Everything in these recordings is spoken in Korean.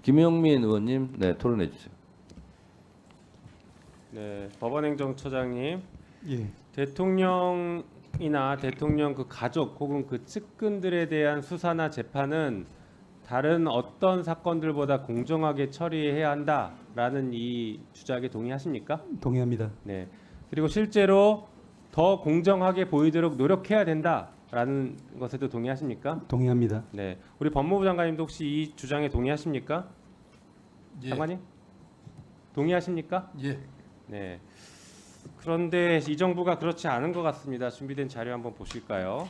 김영민 의원님, 네, 토론해 주세요. 네, 법원행정처장님, 예, 대통령이나 대통령 그 가족 혹은 그 측근들에 대한 수사나 재판은 다른 어떤 사건들보다 공정하게 처리해야 한다라는 이 주장에 동의하십니까? 동의합니다. 네. 그리고 실제로 더 공정하게 보이도록 노력해야 된다라는 것에도 동의하십니까? 동의합니다. 네. 우리 법무부 장관님도 혹시 이 주장에 동의하십니까? 예. 장관님? 동의하십니까? 예. 네. 그런데 이 정부가 그렇지 않은 것 같습니다. 준비된 자료 한번 보실까요?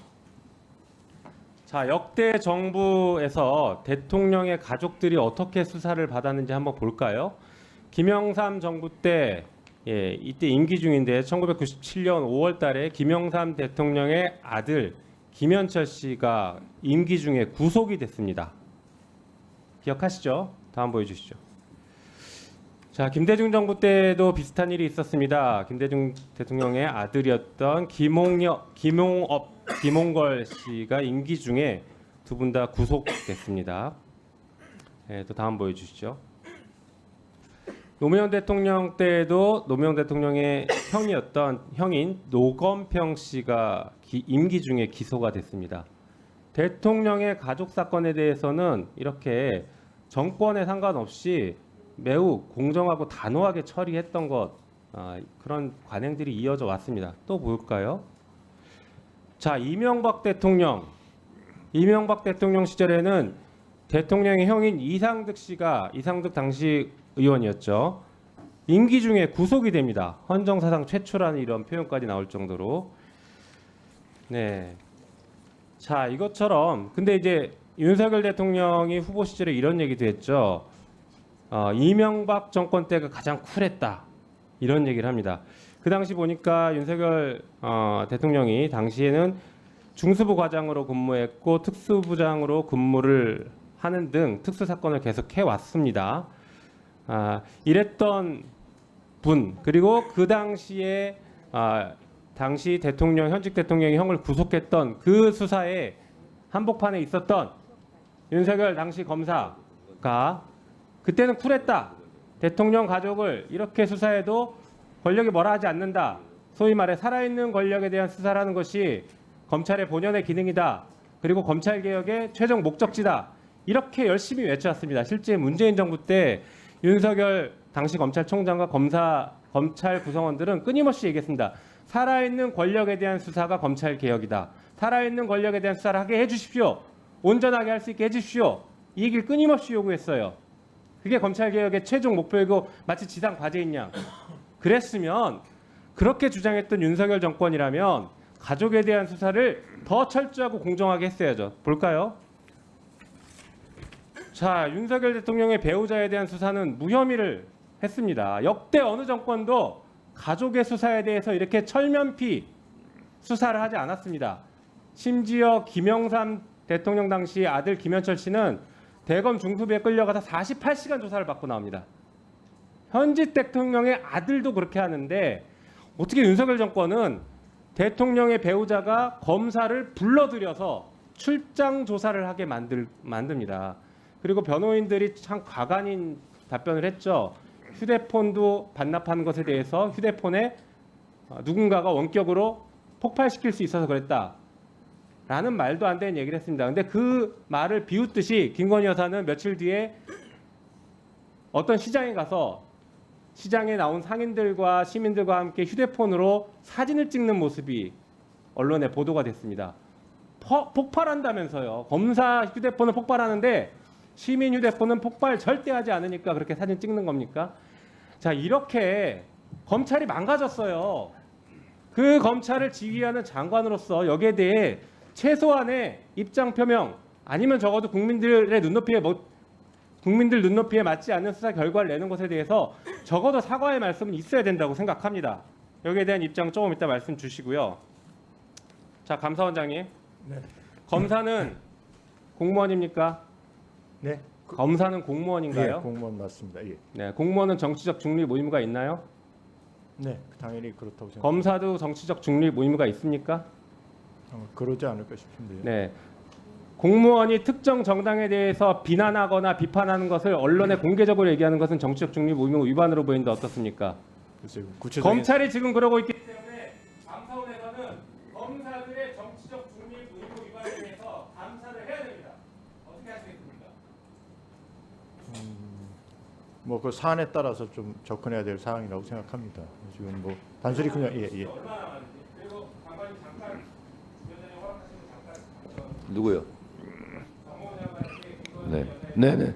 자, 역대 정부에서 대통령의 가족들이 어떻게 수사를 받았는지 한번 볼까요? 김영삼 정부 때, 이때 임기 중인데 1997년 5월 달에 김영삼 대통령의 아들 김현철 씨가 임기 중에 구속이 됐습니다. 기억하시죠? 다음 보여주시죠. 자, 김대중 정부 때도 비슷한 일이 있었습니다. 김대중 대통령의 아들이었던 김홍걸 씨가 임기 중에 두 분 다 구속됐습니다. 네, 또 다음 보여주시죠. 노무현 대통령 때도 노무현 대통령의 형인 노건평 씨가 임기 중에 기소가 됐습니다. 대통령의 가족 사건에 대해서는 이렇게 정권에 상관없이 매우 공정하고 단호하게 처리했던 것, 그런 관행들이 이어져 왔습니다. 또 볼까요? 자, 이명박 대통령 시절에는 대통령의 형인 이상득 당시 의원이었죠. 임기 중에 구속이 됩니다. 헌정사상 최초라는 이런 표현까지 나올 정도로. 네. 자, 이것처럼 근데 이제 윤석열 대통령이 후보 시절에 이런 얘기도 했죠. 이명박 정권 때가 가장 쿨했다. 이런 얘기를 합니다. 그 당시 보니까 윤석열 대통령이 당시에는 중수부 과장으로 근무했고 특수부장으로 근무를 하는 등 특수사건을 계속 해왔습니다. 이랬던 분, 그리고 그 당시에 당시 현직 대통령이 형을 구속했던 그 수사에 한복판에 있었던 윤석열 당시 검사가 그때는 쿨했다. 대통령 가족을 이렇게 수사해도 권력이 뭐라 하지 않는다. 소위 말해 살아있는 권력에 대한 수사라는 것이 검찰의 본연의 기능이다. 그리고 검찰개혁의 최종 목적지다. 이렇게 열심히 외쳐왔습니다. 실제 문재인 정부 때 윤석열 당시 검찰총장과 검찰 구성원들은 끊임없이 얘기했습니다. 살아있는 권력에 대한 수사가 검찰개혁이다. 살아있는 권력에 대한 수사를 하게 해주십시오. 온전하게 할 수 있게 해주십시오. 이 얘기를 끊임없이 요구했어요. 그게 검찰개혁의 최종 목표이고 마치 지상 과제인 양. 그랬으면 그렇게 주장했던 윤석열 정권이라면 가족에 대한 수사를 더 철저하고 공정하게 했어야죠. 볼까요? 자, 윤석열 대통령의 배우자에 대한 수사는 무혐의를 했습니다. 역대 어느 정권도 가족의 수사에 대해서 이렇게 철면피 수사를 하지 않았습니다. 심지어 김영삼 대통령 당시 아들 김현철 씨는 대검 중수부에 끌려가서 48시간 조사를 받고 나옵니다. 현직 대통령의 아들도 그렇게 하는데 어떻게 윤석열 정권은 대통령의 배우자가 검사를 불러들여서 출장 조사를 하게 만듭니다. 그리고 변호인들이 참 과간인 답변을 했죠. 휴대폰도 반납하는 것에 대해서 휴대폰에 누군가가 원격으로 폭발시킬 수 있어서 그랬다. 라는 말도 안 되는 얘기를 했습니다. 근데 그 말을 비웃듯이 김건희 여사는 며칠 뒤에 어떤 시장에 가서 시장에 나온 상인들과 시민들과 함께 휴대폰으로 사진을 찍는 모습이 언론에 보도가 됐습니다. 폭발한다면서요. 검사 휴대폰은 폭발하는데 시민 휴대폰은 폭발 절대 하지 않으니까 그렇게 사진 찍는 겁니까? 자, 이렇게 검찰이 망가졌어요. 그 검찰을 지휘하는 장관으로서 여기에 대해 최소한의 입장 표명 아니면 적어도 국민들 눈높이에 맞지 않는 수사 결과를 내는 것에 대해서 적어도 사과의 말씀은 있어야 된다고 생각합니다. 여기에 대한 입장 조금 이따 말씀 주시고요. 자, 감사원장님. 네. 검사는 공무원입니까? 네. 검사는 공무원인가요? 예, 공무원 맞습니다. 예. 네, 공무원은 정치적 중립 의무가 있나요? 네, 당연히 그렇다고 생각합니다. 검사도 정치적 중립 의무가 있습니까? 그러지 않을까 싶은데요. 네. 공무원이 특정 정당에 대해서 비난하거나 비판하는 것을 언론에 공개적으로 얘기하는 것은 정치적 중립 의무 위반으로 보이는데 어떻습니까? 글쎄요. 구체적인 검찰이 지금 그러고 있기 때문에 감사원에서는 검사들의 정치적 중립 의무 위반에 대해서 감사를 해야 됩니다. 어떻게 하시겠습니까? 뭐 그 사안에 따라서 좀 접근해야 될 사항이라고 생각합니다. 지금 뭐 단순히 그냥 예. 얼마나 많은지. 그리고 장관님 잠깐 위원장님 허락하시면 잠깐 누구요? 정호 장관에게 네, 네, 네.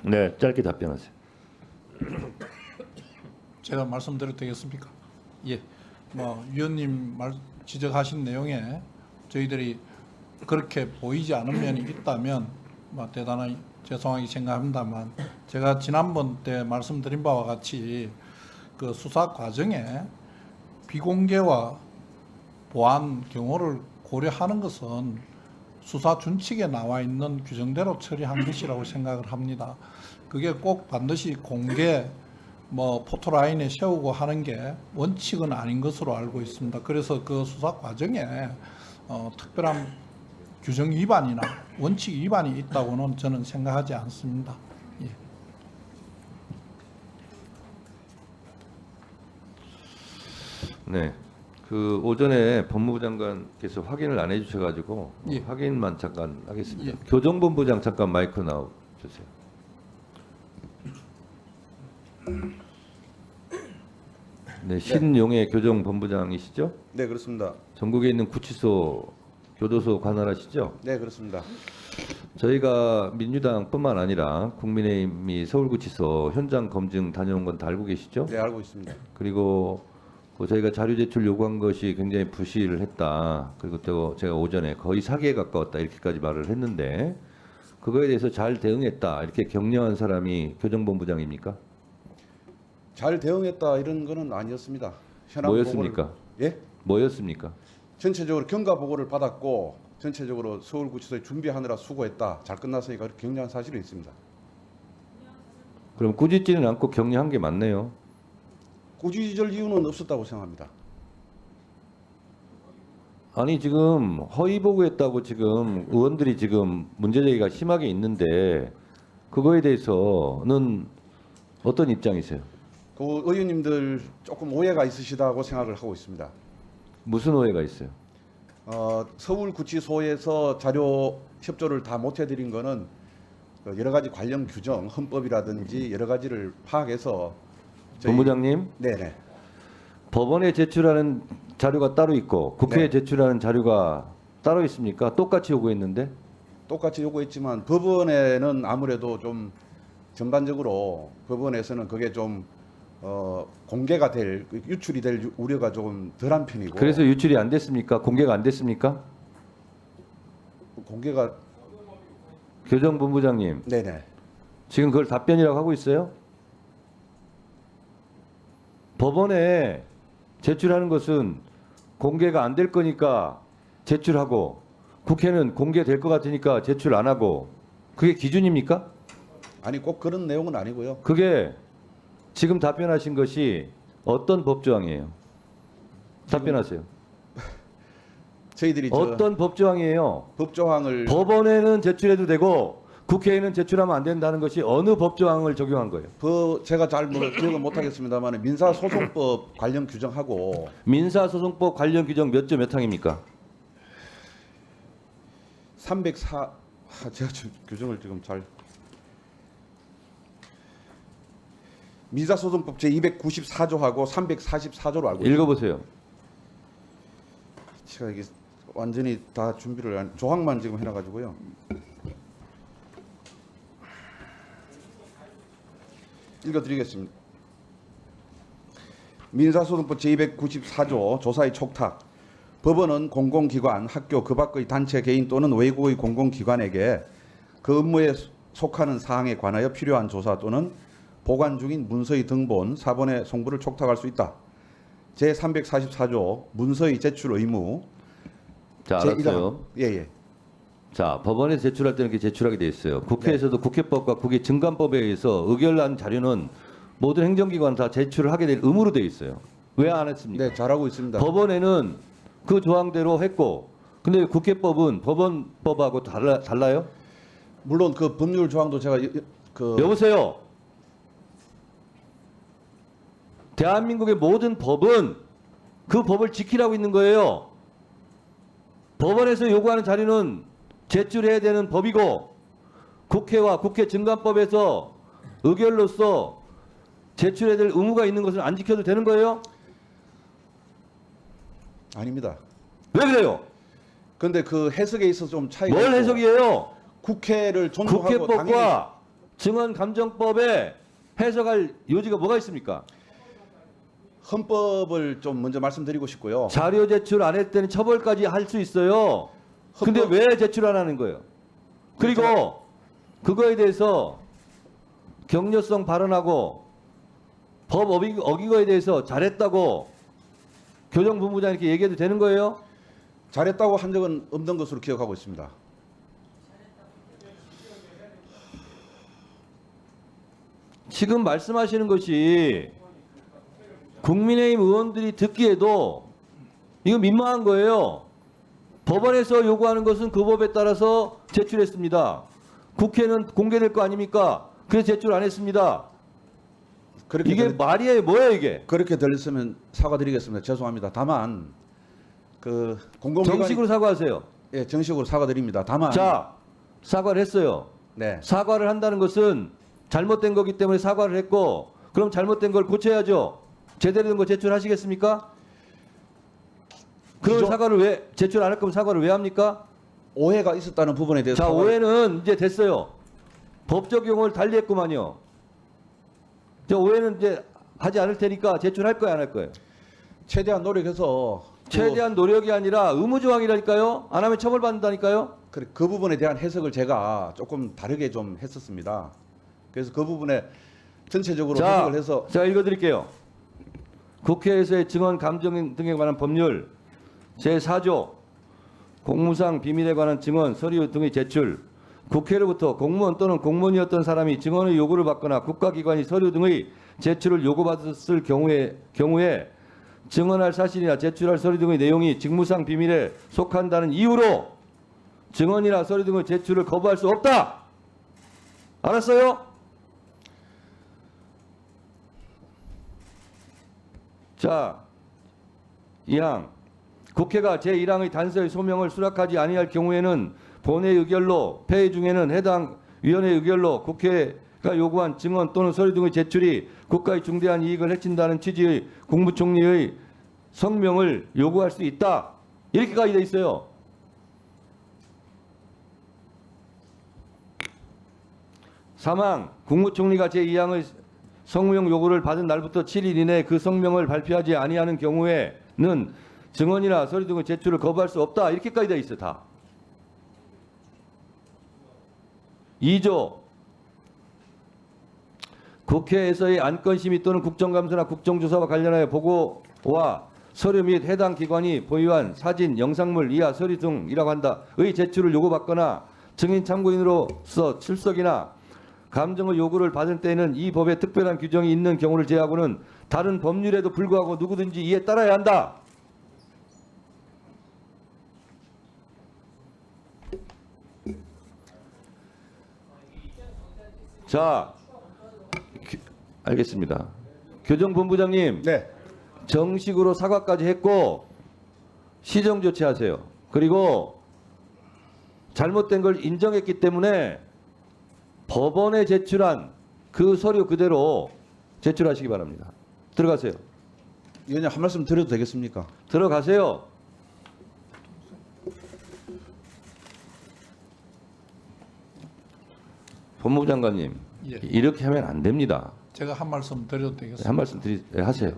네, 짧게 답변하세요. 제가 말씀드려도 되겠습니까? 예. 위원님 지적하신 내용에 저희들이 그렇게 보이지 않은 면이 있다면 대단히 죄송하게 생각합니다만 제가 지난번 때 말씀드린 바와 같이 그 수사 과정에 비공개와 보안 경호를 고려하는 것은 수사 준칙에 나와 있는 규정대로 처리한 것이라고 생각을 합니다. 그게 꼭 반드시 공개 포토라인에 세우고 하는 게 원칙은 아닌 것으로 알고 있습니다. 그래서 그 수사 과정에 특별한 규정 위반이나 원칙 위반이 있다고는 저는 생각하지 않습니다. 예. 네. 그 오전에 법무부 장관께서 확인을 안 해주셔가지고 예. 확인만 잠깐 하겠습니다. 예. 교정본부장 잠깐 마이크 나와 주세요. 네, 신용의 교정본부장이시죠? 네, 그렇습니다. 전국에 있는 구치소, 교도소 관할하시죠? 네, 그렇습니다. 저희가 민주당뿐만 아니라 국민의힘이 서울구치소 현장 검증 다녀온 건 다 알고 계시죠? 네, 알고 있습니다. 그리고 저희가 자료 제출 요구한 것이 굉장히 부실을 했다. 그리고 또 제가 오전에 거의 사기에 가까웠다 이렇게까지 말을 했는데 그거에 대해서 잘 대응했다 이렇게 격려한 사람이 교정본부장입니까? 잘 대응했다 이런 거는 아니었습니다. 현황 뭐였습니까? 보고를- 예? 뭐였습니까? 전체적으로 경과 보고를 받았고 전체적으로 서울구치소에 준비하느라 수고했다. 잘 끝났으니까 그렇게 격려한 사실은 있습니다. 그럼 꾸짖지는 않고 격려한 게 맞네요. 꾸짖을 이유는 없었다고 생각합니다. 아니 지금 허위 보고했다고 지금 의원들이 지금 문제 제기가 심하게 있는데 그거에 대해서는 어떤 입장이세요? 그 의원님들 조금 오해가 있으시다고 생각을 하고 있습니다. 무슨 오해가 있어요? 서울구치소에서 자료 협조를 다 못 해드린 거는 그 여러 가지 관련 규정, 헌법이라든지 여러 가지를 파악해서 본부장님, 네네. 법원에 제출하는 자료가 따로 있고 국회에 네. 제출하는 자료가 따로 있습니까? 똑같이 요구했는데 똑같이 요구했지만 법원에는 아무래도 좀 전반적으로 법원에서는 그게 좀 공개가 될 유출이 될 우려가 조금 덜한 편이고 그래서 유출이 안 됐습니까? 공개가 안 됐습니까? 공개가 교정본부장님 네네 지금 그걸 답변이라고 하고 있어요? 법원에 제출하는 것은 공개가 안 될 거니까 제출하고 국회는 공개될 것 같으니까 제출 안 하고 그게 기준입니까? 아니 꼭 그런 내용은 아니고요. 그게 지금 답변하신 것이 어떤 법조항이에요? 답변하세요. 저희들이 어떤 법조항이에요? 법조항을 법원에는 제출해도 되고 국회에는 제출하면 안 된다는 것이 어느 법조항을 적용한 거예요? 제가 잘 기억은 못하겠습니다만 민사소송법 관련 규정하고 민사소송법 관련 규정 몇 조 몇 항입니까? 304 제가 지금 규정을 지금 잘 민사소송법 제 294조하고 344조로 알고 있습니다. 읽어보세요. 제가 이게 완전히 다 준비를 조항만 지금 해놔가지고요. 읽어드리겠습니다. 민사소송법 제294조 조사의 촉탁. 법원은 공공기관, 학교, 그 밖의 단체, 개인 또는 외국의 공공기관에게 그 업무에 속하는 사항에 관하여 필요한 조사 또는 보관 중인 문서의 등본, 사본의 송부를 촉탁할 수 있다. 제344조 문서의 제출 의무. 자, 제 알았어요. 예예. 자, 법원에 제출할 때는 이렇게 제출하게 돼 있어요. 국회에서도 국회법과 국회 증감법에 의해서 의결난 자료는 모든 행정기관 다 제출을 하게 될 의무로 돼 있어요. 왜 안 했습니까? 네, 잘하고 있습니다. 법원에는 그 조항대로 했고 근데 국회법은 법원법하고 달라요? 물론 그 법률 조항도 제가 그 여보세요. 대한민국의 모든 법은 그 법을 지키라고 있는 거예요. 법원에서 요구하는 자료는 제출해야 되는 법이고 국회와 국회 증감법에서 의결로서 제출해야 될 의무가 있는 것을 안 지켜도 되는 거예요? 아닙니다. 왜 그래요? 근데 그 해석에 있어서 좀 차이가 뭘 있고 해석이에요? 국회를 존중하고 당연히 국회법과 증언감정법에 해석할 요지가 뭐가 있습니까? 헌법을 좀 먼저 말씀드리고 싶고요. 자료 제출 안 했을 때는 처벌까지 할 수 있어요. 근데 헌법- 왜 제출 안 하는 거예요? 그리고 그거에 대해서 격려성 발언하고 법 어긴 거에 대해서 잘했다고 교정본부장 이렇게 얘기해도 되는 거예요? 잘했다고 한 적은 없는 것으로 기억하고 있습니다. 지금 말씀하시는 것이 국민의힘 의원들이 듣기에도 이거 민망한 거예요. 법원에서 요구하는 것은 그 법에 따라서 제출했습니다. 국회는 공개될 거 아닙니까? 그래서 제출 안 했습니다. 그렇게 이게 말이에요, 뭐예요 이게? 그렇게 들렸으면 사과드리겠습니다. 죄송합니다. 다만 그 공공기관 정식으로 사과하세요. 예, 정식으로 사과드립니다. 다만 자, 사과를 했어요. 네. 사과를 한다는 것은 잘못된 거기 때문에 사과를 했고, 그럼 잘못된 걸 고쳐야죠. 제대로 된 거 제출하시겠습니까? 그럼 기존- 사과를 왜 제출 안 할 거면 사과를 왜 합니까? 오해가 있었다는 부분에 대해서 자, 사과를- 오해는 이제 됐어요. 법적 용어를 달리했구만요. 저 오해는 이제 하지 않을 테니까 제출할 거예요, 안 할 거예요? 최대한 노력해서 최대한 노력이 아니라 의무 조항이라니까요. 안 하면 처벌받는다니까요. 그 부분에 대한 해석을 제가 조금 다르게 좀 했었습니다. 그래서 그 부분에 전체적으로 자, 해석을 해서 제가 읽어드릴게요. 국회에서의 증언 감정 등에 관한 법률 제4조 공무상 비밀에 관한 증언 서류 등의 제출, 국회로부터 공무원 또는 공무원이었던 사람이 증언의 요구를 받거나 국가기관이 서류 등의 제출을 요구받았을 경우에 증언할 사실이나 제출할 서류 등의 내용이 직무상 비밀에 속한다는 이유로 증언이나 서류 등의 제출을 거부할 수 없다. 알았어요? 자, 2항 국회가 제1항의 단서의 소명을 수락하지 아니할 경우에는 본회 의결로 폐의 중에는 해당 위원회 의결로 국회가 요구한 증언 또는 서류 등의 제출이 국가의 중대한 이익을 해친다는 취지의 국무총리의 성명을 요구할 수 있다. 이렇게까지 돼 있어요. 사망 국무총리가 제2항의 성명 요구를 받은 날부터 7일 이내에 그 성명을 발표하지 아니하는 경우에는 증언이나 서류 등의 제출을 거부할 수 없다. 이렇게까지 돼 있어 다. 2조 국회에서의 안건 심의 또는 국정감사나 국정조사와 관련하여 보고와 서류 및 해당 기관이 보유한 사진, 영상물, 이하 서류 등이라고 한다의 제출을 요구받거나 증인 참고인으로서 출석이나 감정의 요구를 받을 때에는 이 법에 특별한 규정이 있는 경우를 제외하고는 다른 법률에도 불구하고 누구든지 이에 따라야 한다. 자, 알겠습니다. 교정본부장님, 네. 정식으로 사과까지 했고 시정 조치하세요. 그리고 잘못된 걸 인정했기 때문에 법원에 제출한 그 서류 그대로 제출하시기 바랍니다. 들어가세요. 위원님 한 말씀 드려도 되겠습니까? 들어가세요. 법무부 장관님, 예. 이렇게 하면 안 됩니다. 제가 한 말씀 드려도 되겠습니까? 한 말씀 하세요.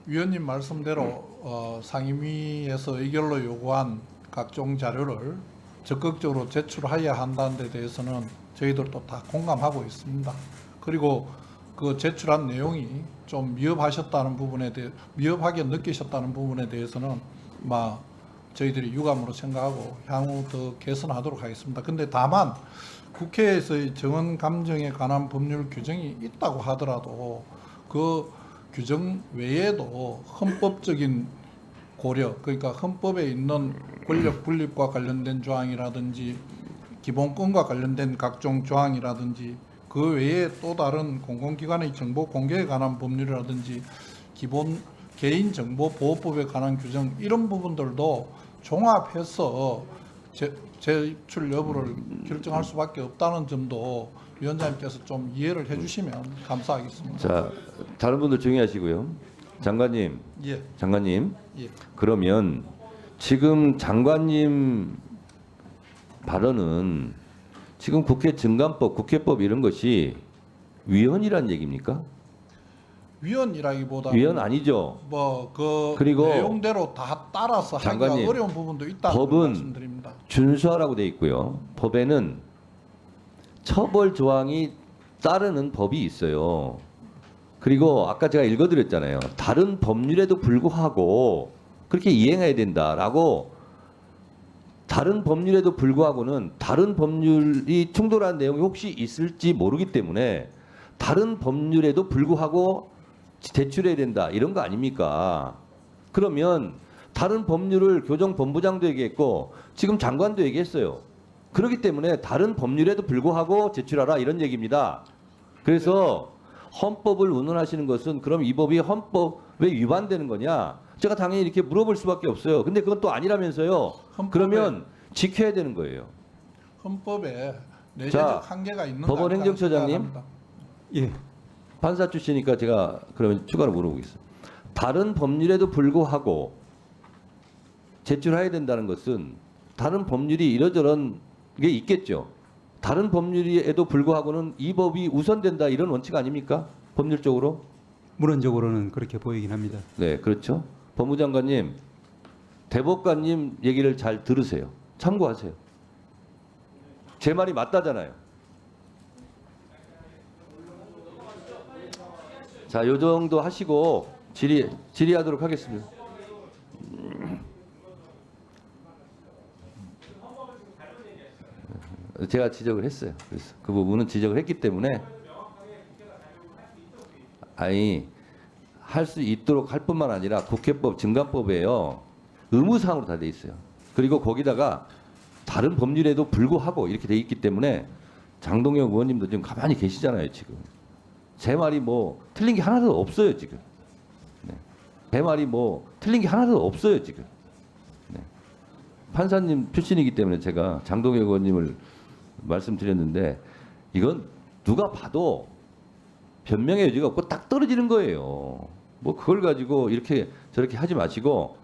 위원님 말씀대로 상임위에서 의결로 요구한 각종 자료를 적극적으로 제출해야 한다는 데 대해서는 저희들도 다 공감하고 있습니다. 그리고 그 제출한 내용이 좀 미흡하셨다는 부분에 대해 미흡하게 느끼셨다는 부분에 대해서는 저희들이 유감으로 생각하고 향후 더 개선하도록 하겠습니다. 근데 다만 국회에서의 정언 감정에 관한 법률 규정이 있다고 하더라도 그 규정 외에도 헌법적인 고려, 그러니까 헌법에 있는 권력 분립과 관련된 조항이라든지 기본권과 관련된 각종 조항이라든지 그 외에 또 다른 공공기관의 정보 공개에 관한 법률이라든지 기본 개인정보보호법에 관한 규정 이런 부분들도 종합해서 제출 여부를 결정할 수밖에 없다는 점도 위원장님께서 좀 이해를 해주시면 감사하겠습니다. 자, 다른 분들 조용히 하시고요. 장관님, 예, 장관님. 예. 그러면 지금 장관님 발언은 지금 국회 증감법, 국회법 이런 것이 위헌이란 얘기입니까? 위헌이라기보다는 위헌 아니죠. 뭐그 그리고 내용대로 다 따라서 장관님, 하기가 어려운 부분도 있다고 법은 말씀드립니다. 준수하라고 돼 있고요. 법에는 처벌 조항이 따르는 법이 있어요. 그리고 아까 제가 읽어드렸잖아요. 다른 법률에도 불구하고 그렇게 이행해야 된다라고. 다른 법률에도 불구하고는 다른 법률이 충돌한 내용이 혹시 있을지 모르기 때문에 다른 법률에도 불구하고 제출해야 된다 이런 거 아닙니까? 그러면 다른 법률을 교정본부장도 얘기했고 지금 장관도 얘기했어요. 그렇기 때문에 다른 법률에도 불구하고 제출하라 이런 얘기입니다. 그래서 헌법을 운운하시는 것은 그럼 이 법이 헌법에 위반되는 거냐? 제가 당연히 이렇게 물어볼 수밖에 없어요. 근데 그건 또 아니라면서요. 그러면 지켜야 되는 거예요. 헌법에 내재적 자, 한계가 있는 법원 거 아닌가 행정처장님. 생각합니다. 예. 판사 출신이니까 제가 그러면 추가로 물어보겠습니다. 다른 법률에도 불구하고 제출해야 된다는 것은 다른 법률이 이러저런 게 있겠죠. 다른 법률에도 불구하고는 이 법이 우선된다 이런 원칙 아닙니까? 법률적으로? 물론적으로는 그렇게 보이긴 합니다. 네, 그렇죠. 법무장관님, 대법관님 얘기를 잘 들으세요. 참고하세요. 제 말이 맞다잖아요. 자, 요 정도 하시고 질의하도록 하겠습니다. 제가 지적을 했어요. 그래서 그 부분은 지적을 했기 때문에 아니 할 수 있도록 할 뿐만 아니라 국회법 증감법에요 의무사항으로 다 돼 있어요. 그리고 거기다가 다른 법률에도 불구하고 이렇게 돼 있기 때문에 장동영 의원님도 지금 가만히 계시잖아요. 지금 제 말이 뭐 틀린 게 하나도 없어요. 지금 네. 제 말이 뭐 틀린 게 하나도 없어요. 지금 네. 판사님 출신이기 때문에 제가 장동영 의원님을 말씀드렸는데 이건 누가 봐도 변명의 여지가 없고 딱 떨어지는 거예요. 뭐 그걸 가지고 이렇게 저렇게 하지 마시고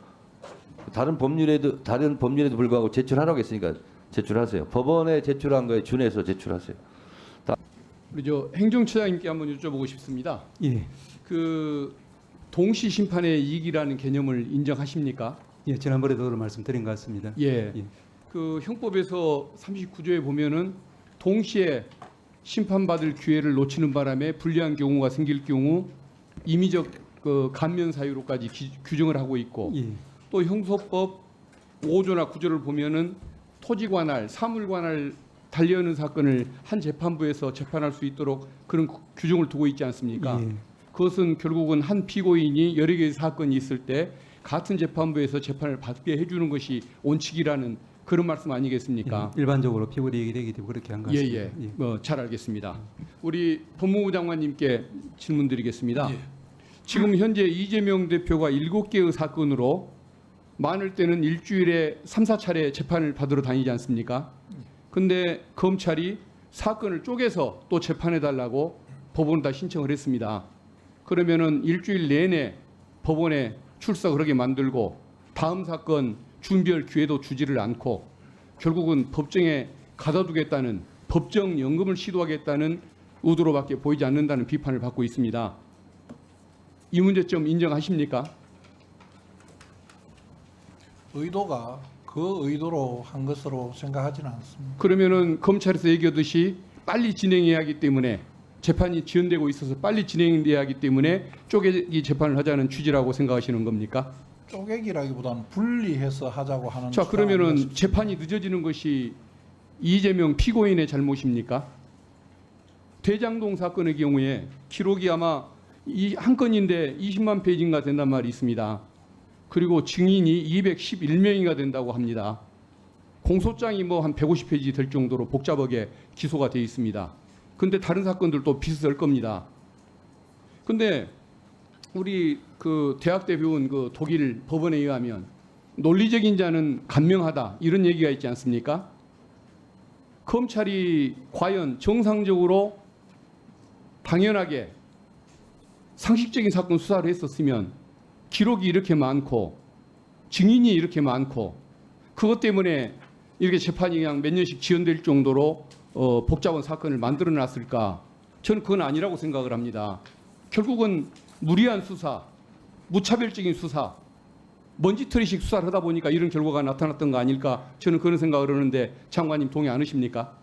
다른 법률에도 불구하고 제출하라고 했으니까 제출하세요. 법원에 제출한 거에 준해서 제출하세요. 우리 저 행정처장님께 한번 여쭤보고 싶습니다. 예, 그 동시 심판의 이익이라는 개념을 인정하십니까? 예, 지난번에도 그런 말씀드린 것 같습니다. 예. 예. 그 형법에서 39조에 보면은 동시에 심판받을 기회를 놓치는 바람에 불리한 경우가 생길 경우 임의적 그 감면 사유로까지 규정을 하고 있고 예, 또 형소법 5조나 9조를 보면은 토지 관할, 사물 관할 달려있는 사건을 한 재판부에서 재판할 수 있도록 그런 규정을 두고 있지 않습니까? 예. 그것은 결국은 한 피고인이 여러 개의 사건이 있을 때 같은 재판부에서 재판을 받게 해주는 것이 원칙이라는 그런 말씀 아니겠습니까? 예, 일반적으로 피고리 얘기되기 때문에 그렇게 한 것 같습니다. 예예. 잘 알겠습니다. 우리 법무부 장관님께 질문드리겠습니다. 예. 지금 현재 이재명 대표가 7개의 사건으로 많을 때는 일주일에 3, 4차례 재판을 받으러 다니지 않습니까? 근데 검찰이 사건을 쪼개서 또 재판해 달라고 법원에다 신청을 했습니다. 그러면은 일주일 내내 법원에 출석을 하게 만들고 다음 사건 준비할 기회도 주지를 않고 결국은 법정에 가둬두겠다는 법정 연금을 시도하겠다는 의도로밖에 보이지 않는다는 비판을 받고 있습니다. 이 문제점 인정하십니까? 의도가 그 의도로 한 것으로 생각하지는 않습니다. 그러면은 검찰에서 얘기하듯이 빨리 진행해야 하기 때문에 재판이 지연되고 있어서 빨리 진행돼야 하기 때문에 쪼개기 재판을 하자는 취지라고 생각하시는 겁니까? 쪼개기라기보다는 분리해서 하자고 하는. 자, 그러면은 재판이 늦어지는 것이 이재명 피고인의 잘못입니까? 대장동 사건의 경우에 기록이 아마 이 한 건인데 20만 페이지인가 된단 말이 있습니다. 그리고 증인이 211명이가 된다고 합니다. 공소장이 뭐 한 150페이지 될 정도로 복잡하게 기소가 되어 있습니다. 근데 다른 사건들도 비슷할 겁니다. 근데 우리 그 대학 때 배운 그 독일 법원에 의하면 논리적인 자는 간명하다 이런 얘기가 있지 않습니까? 검찰이 과연 정상적으로 당연하게 상식적인 사건 수사를 했었으면 기록이 이렇게 많고 증인이 이렇게 많고 그것 때문에 이렇게 재판이 그냥 몇 년씩 지연될 정도로 복잡한 사건을 만들어놨을까? 저는 그건 아니라고 생각을 합니다. 결국은 무리한 수사, 무차별적인 수사, 먼지털이식 수사를 하다 보니까 이런 결과가 나타났던 거 아닐까? 저는 그런 생각을 하는데 장관님 동의 안 하십니까?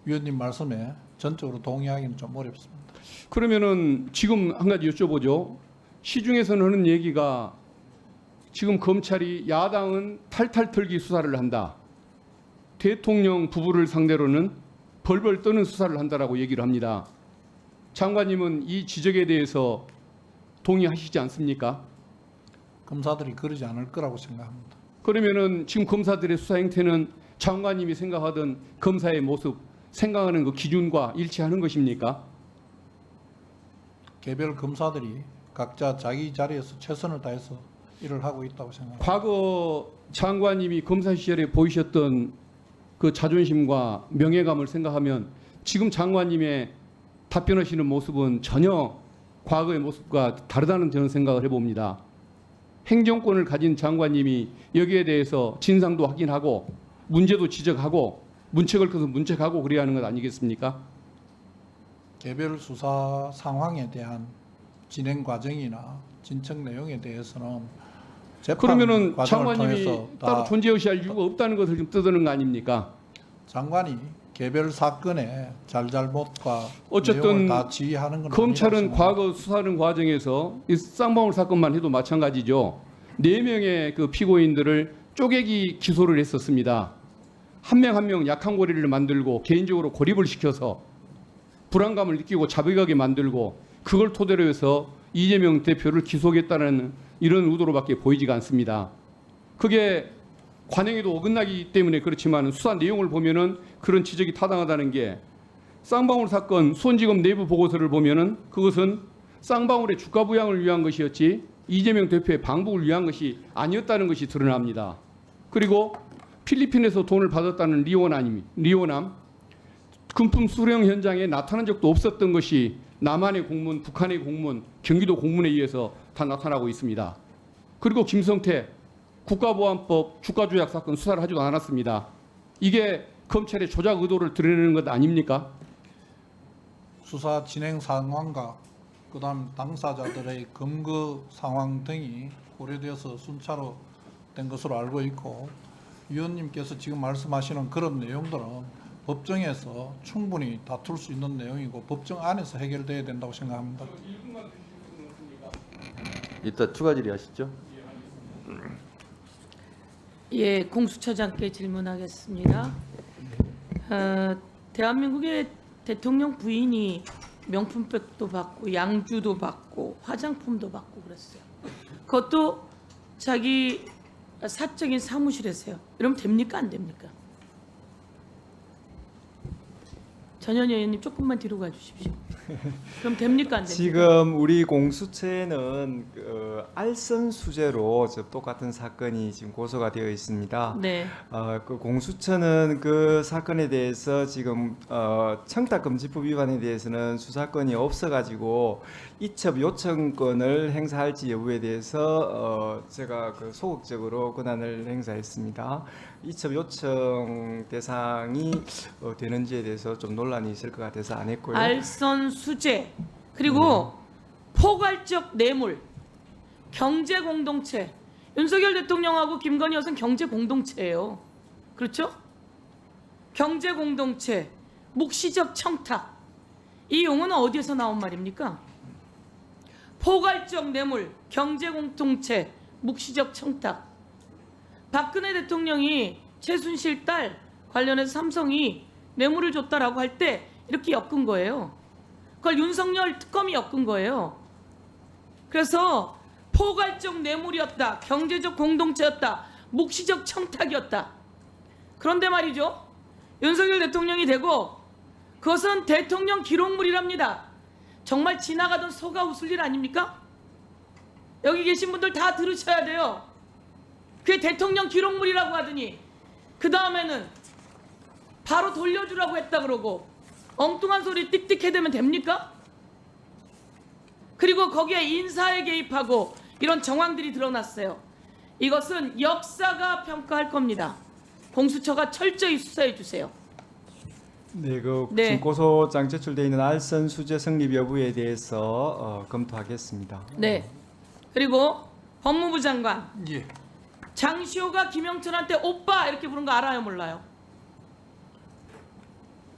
위원님 말씀에 전적으로 동의하기는 좀 어렵습니다. 그러면은 지금 한 가지 여쭤보죠. 시중에서는 하는 얘기가 지금 검찰이 야당은 탈탈 털기 수사를 한다. 대통령 부부를 상대로는 벌벌 떠는 수사를 한다라고 얘기를 합니다. 장관님은 이 지적에 대해서 동의하시지 않습니까? 검사들이 그러지 않을 거라고 생각합니다. 그러면은 지금 검사들의 수사 행태는 장관님이 생각하던 검사의 모습, 생각하는 그 기준과 일치하는 것입니까? 개별 검사들이 각자 자기 자리에서 최선을 다해서 일을 하고 있다고 생각합니다. 과거 장관님이 검사 시절에 보이셨던 그 자존심과 명예감을 생각하면 지금 장관님의 답변하시는 모습은 전혀 과거의 모습과 다르다는 저는 생각을 해봅니다. 행정권을 가진 장관님이 여기에 대해서 진상도 확인하고 문제도 지적하고 문책을 꺼서 문책하고 그래야 하는 것 아니겠습니까? 개별 수사 상황에 대한 진행 과정이나 진척 내용에 대해서는 재판 그러면은 과정을 장관님이 통해서 따로 존재의식할 이유가 없다는 것을 좀 떠드는 거 아닙니까? 장관이 개별 사건의 잘잘못과 어쨌든 내용을 다 지휘하는 건 검찰은 아니라고 과거 수사하는 과정에서 이 쌍방울 사건만 해도 마찬가지죠. 4명의 그 피고인들을 쪼개기 기소를 했었습니다. 한 명 한 명 약한 고리를 만들고 개인적으로 고립을 시켜서 불안감을 느끼고 자백하게 만들고 그걸 토대로 해서 이재명 대표를 기소하겠다는 이런 의도로밖에 보이지가 않습니다. 그게 관행에도 어긋나기 때문에 그렇지만 수사 내용을 보면은 그런 지적이 타당하다는 게 쌍방울 사건 수원지검 내부 보고서를 보면은 그것은 쌍방울의 주가 부양을 위한 것이었지 이재명 대표의 방북을 위한 것이 아니었다는 것이 드러납니다. 그리고 필리핀에서 돈을 받았다는 리오남 금품 수령 현장에 나타난 적도 없었던 것이 남한의 공문, 북한의 공문, 경기도 공문에 의해서 다 나타나고 있습니다. 그리고 김성태 국가보안법 주가조작 사건 수사를 하지도 않았습니다. 이게 검찰의 조작 의도를 드러내는 것 아닙니까? 수사 진행 상황과 그다음 당사자들의 검거 상황 등이 고려되어서 순차로 된 것으로 알고 있고 위원님께서 지금 말씀하시는 그런 내용들은 법정에서 충분히 다툴 수 있는 내용이고 법정 안에서 해결돼야 된다고 생각합니다. 이따 추가 질의하시죠. 예, 공수처장께 질문하겠습니다. 대한민국의 대통령 부인이 명품백도 받고 양주도 받고 화장품도 받고 그랬어요. 그것도 자기 사적인 사무실에서요. 이러면 됩니까? 안 됩니까? 전현희 의원님 조금만 뒤로 가주십시오. 그럼 됩니까? 안 됩니까? 지금 우리 공수처에는 알선 수재로 똑같은 사건이 지금 고소가 되어 있습니다. 네. 그 공수처는 그 사건에 대해서 지금 청탁금지법 위반에 대해서는 수사권이 없어가지고 이첩 요청권을 행사할지 여부에 대해서 제가 그 소극적으로 권한을 행사했습니다. 이첩 요청 대상이 되는지에 대해서 좀 논란이 있을 것 같아서 안 했고요. 알선 수재 그리고 포괄적 뇌물 경제 공동체 윤석열 대통령하고 김건희 여사는 경제 공동체예요. 그렇죠? 경제 공동체 묵시적 청탁 이 용어는 어디에서 나온 말입니까? 포괄적 뇌물 경제 공동체 묵시적 청탁 박근혜 대통령이 최순실 딸 관련해서 삼성이 뇌물을 줬다라고 할 때 이렇게 엮은 거예요. 그걸 윤석열 특검이 엮은 거예요. 그래서 포괄적 뇌물이었다. 경제적 공동체였다. 묵시적 청탁이었다. 그런데 말이죠. 윤석열 대통령이 되고 그것은 대통령 기록물이랍니다. 정말 지나가던 소가 웃을 일 아닙니까? 여기 계신 분들 다 들으셔야 돼요. 그게 대통령 기록물이라고 하더니 그 다음에는 바로 돌려주라고 했다 그러고 엉뚱한 소리 띡띡해대면 됩니까? 그리고 거기에 인사에 개입하고 이런 정황들이 드러났어요. 이것은 역사가 평가할 겁니다. 공수처가 철저히 수사해 주세요. 네, 그 네. 지금 고소장 제출돼 있는 알선 수재 성립 여부에 대해서 검토하겠습니다. 네. 그리고 법무부 장관 예. 장시호가 김영철한테 오빠 이렇게 부른 거 알아요, 몰라요?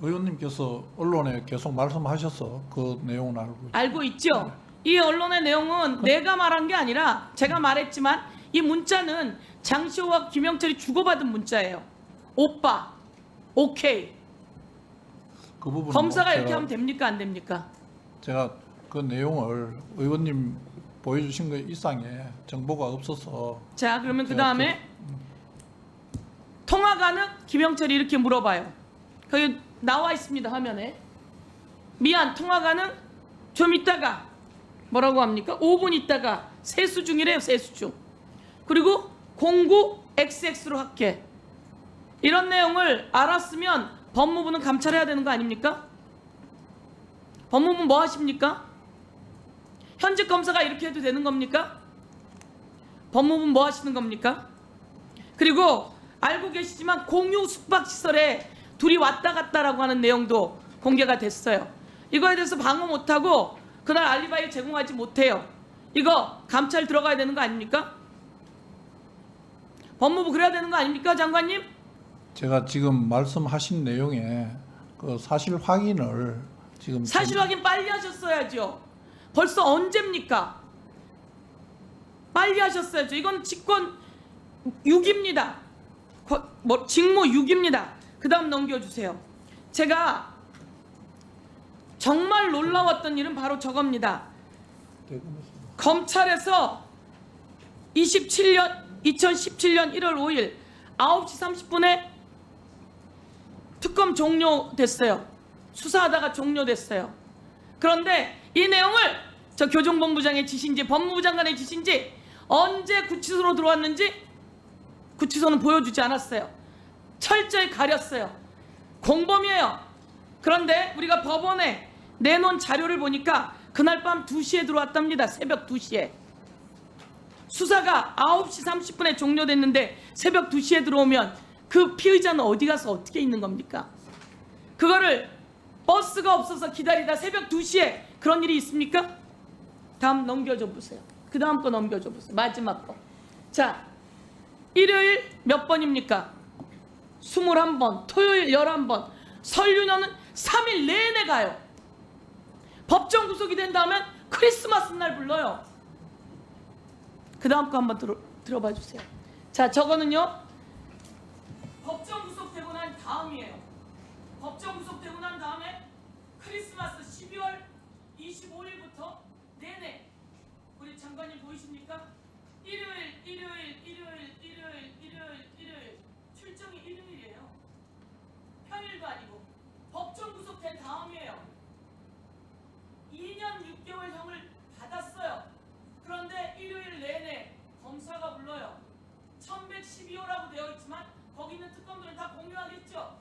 의원님께서 언론에 계속 말씀하셔서 그 내용은 알고 있죠? 이 언론의 내용은 내가 말한 게 아니라 제가 말했지만 이 문자는 장시호와 김영철이 주고받은 문자예요. 오빠, 오케이. 그 부분 검사가 이렇게 하면 됩니까, 안 됩니까? 제가 그 내용을 의원님 보여주신 것 이상의 정보가 없어서 자, 그러면 그 제가 다음에 통화 가능? 김영철이 이렇게 물어봐요. 거기 나와 있습니다, 화면에. 미안, 통화 가능? 좀 있다가 뭐라고 합니까? 5분 있다가 세수 중이래요, 세수 중. 그리고 09XX로 할게. 이런 내용을 알았으면 법무부는 감찰해야 되는 거 아닙니까? 법무부는 뭐 하십니까? 현직 검사가 이렇게 해도 되는 겁니까? 법무부는 뭐 하시는 겁니까? 그리고 알고 계시지만 공유 숙박시설에 둘이 왔다 갔다라고 하는 내용도 공개가 됐어요. 이거에 대해서 방어 못하고 그날 알리바이 제공하지 못해요. 이거 감찰 들어가야 되는 거 아닙니까? 법무부 그래야 되는 거 아닙니까, 장관님? 제가 지금 말씀하신 내용에 그 사실 확인을 지금 사실 확인 빨리 하셨어야죠. 벌써 언제입니까? 빨리 하셨어야죠. 이건 직권 6입니다. 직무 6입니다. 그 다음 넘겨주세요. 제가 정말 놀라웠던 일은 바로 저겁니다. 검찰에서 2017년 1월 5일 9시 30분에 특검 종료됐어요. 수사하다가 종료됐어요. 그런데 이 내용을 저 교정본부장의 지시인지 법무부 장관의 지시인지 언제 구치소로 들어왔는지 구치소는 보여주지 않았어요. 철저히 가렸어요. 공범이에요. 그런데 우리가 법원에 내놓은 자료를 보니까 그날 밤 2시에 들어왔답니다. 새벽 2시에. 수사가 9시 30분에 종료됐는데 새벽 2시에 들어오면 그 피의자는 어디 가서 어떻게 있는 겁니까? 그거를 버스가 없어서 기다리다 새벽 2시에 그런 일이 있습니까? 다음 넘겨줘 보세요. 그 다음 거 넘겨줘 보세요. 마지막 거. 자, 일요일 몇 번입니까? 21번, 토요일 11번, 설 연휴는 3일 내내 가요. 법정 구속이 된 다음에 크리스마스 날 불러요. 그 다음 거 한번 들어봐 주세요. 자, 저거는요. 법정 구속되고 난 다음이에요. 법정 구속되고 난 다음에 크리스마스 12월 25일부터 내내 우리 장관님 보이십니까? 일요일 출정이 일요일이에요. 평일도 아니고 법정 구속된 다음이에요. 2년 6개월형을 받았어요. 그런데 일요일 내내 검사가 불러요. 1112호라고 되어 있지만 거기 있는 특검들은 다 공유하겠죠.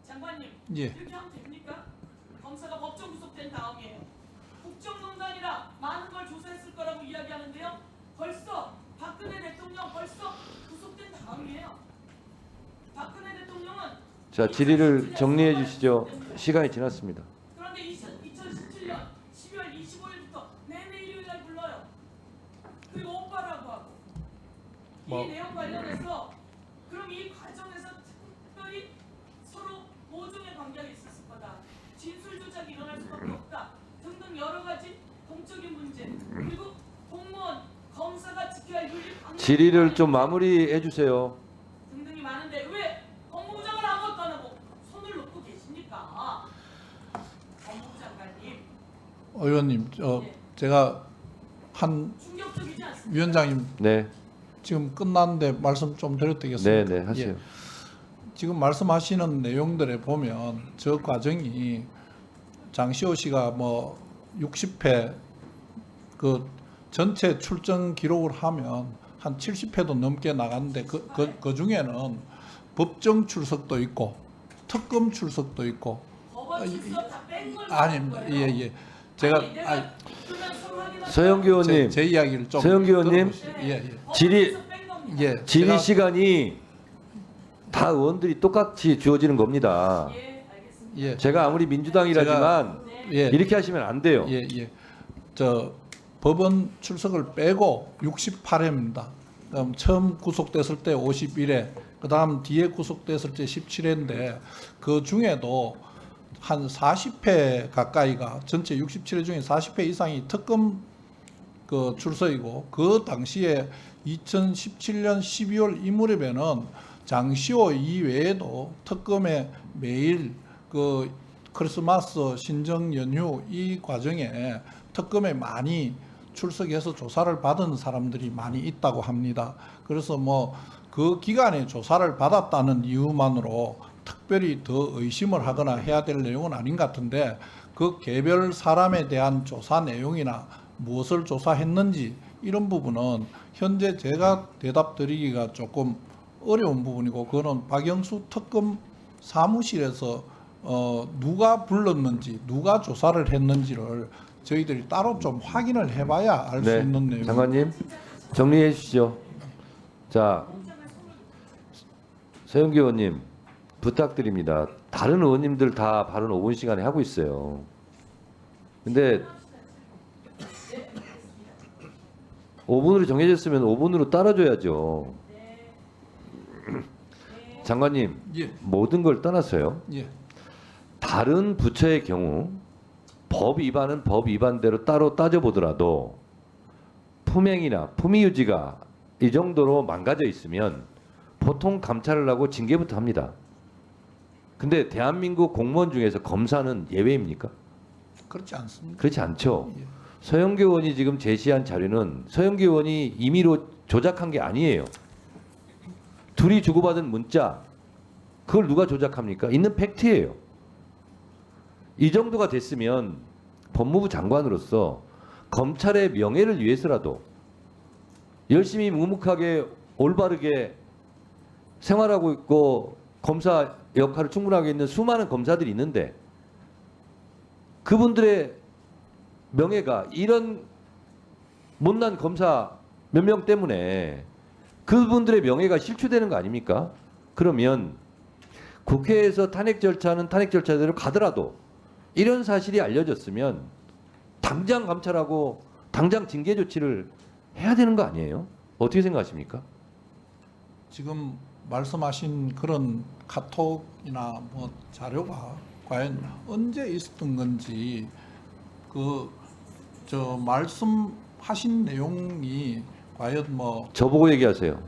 장관님, 예. 이렇게 하면 됩니까? 검사가 법정 구속된 다음이에요. 국정농단이라 많은 걸 조사했을 거라고 이야기하는데요. 벌써 박근혜 대통령 벌써 구속된 다음이에요. 박근혜 대통령은 자, 질의를 정리해 주시죠. 시간이 지났습니다. 그런데 2017년 12월 25일부터 내내 일요일 날 불러요. 그리고 오빠라고 하고. 이 내용 관련해서 그럼 이 과정에서 특별히 서로 모종의 관계가 있었을 거다. 진술 조작이 일어날 수밖에 없다. 등등 여러 가지 공적인 문제. 그리고 공무원, 검사가 지켜야 할 윤리 방법. 질의를 좀 마무리해 주세요. 등등이 많은데 왜 법무부 장관 아무것도 안 하고 손을 놓고 계십니까? 법무부 장관님. 의원님, 제가 한 충격적이지 않습니까? 위원장님 네, 지금 끝났는데 말씀 좀 드려도 되겠습니까? 네, 네, 하세요. 예. 지금 말씀하시는 내용들에 보면 저 과정이 장시호 씨가 뭐 60회 그 전체 출정 기록을 하면 한 70회도 넘게 나갔는데 그 중에는 법정 출석도 있고 특검 출석도 있고 법원 출석 다뺀걸 아닙니다. 예. 제가 서영교 의원님, 제 이야기를 좀 서영교 의원님, 들어보시죠. 예. 질의 제가- 시간이 다 의원들이 똑같이 주어지는 겁니다. 예. 제가 아무리 민주당이라지만 예. 이렇게 하시면 안 돼요. 예. 저 법원 출석을 빼고 68회입니다. 그럼 처음 구속됐을 때 51회, 그다음 뒤에 구속됐을 때 17회인데 그 중에도 한 40회 가까이가 전체 67회 중에 40회 이상이 특검 그 출석이고 그 당시에 2017년 12월 이 무렵에는 장시호 이외에도 특검에 매일 그 크리스마스 신정 연휴 이 과정에 특검에 많이 출석해서 조사를 받은 사람들이 많이 있다고 합니다. 그래서 뭐 그 기간에 조사를 받았다는 이유만으로 특별히 더 의심을 하거나 해야 될 내용은 아닌 것 같은데 그 개별 사람에 대한 조사 내용이나 무엇을 조사했는지 이런 부분은 현재 제가 대답 드리기가 조금 어려운 부분이고 그거는 박영수 특검 사무실에서 누가 불렀는지 누가 조사를 했는지를 저희들이 따로 좀 확인을 해봐야 알 수 네, 있는 내용. 장관님 정리해 주시죠. 자, 서영교 의원님 부탁드립니다. 다른 의원님들 다 발언 5분 시간에 하고 있어요. 근데 5분으로 정해졌으면 5분으로 따라줘야죠. 장관님, 예, 모든 걸 떠나서요. 예, 다른 부처의 경우 법 위반은 법 위반대로 따로 따져보더라도 품행이나 품위유지가 이 정도로 망가져 있으면 보통 감찰을 하고 징계부터 합니다. 근데 대한민국 공무원 중에서 검사는 예외입니까? 그렇지 않습니다. 그렇지 않죠. 예. 서영교 의원이 지금 제시한 자료는 서영교 의원이 임의로 조작한 게 아니에요. 둘이 주고받은 문자, 그걸 누가 조작합니까? 있는 팩트예요. 이 정도가 됐으면 법무부 장관으로서 검찰의 명예를 위해서라도 열심히 묵묵하게 올바르게 생활하고 있고 검사 역할을 충분하게 있는 수많은 검사들이 있는데 그분들의 명예가 이런 못난 검사 몇 명 때문에 그분들의 명예가 실추되는 거 아닙니까? 그러면 국회에서 탄핵 절차는 탄핵 절차대로 가더라도 이런 사실이 알려졌으면 당장 감찰하고 당장 징계 조치를 해야 되는 거 아니에요? 어떻게 생각하십니까? 지금 말씀하신 그런 카톡이나 뭐 자료가 과연 언제 있었던 건지 저 말씀하신 내용이 과연 뭐 저보고 얘기하세요.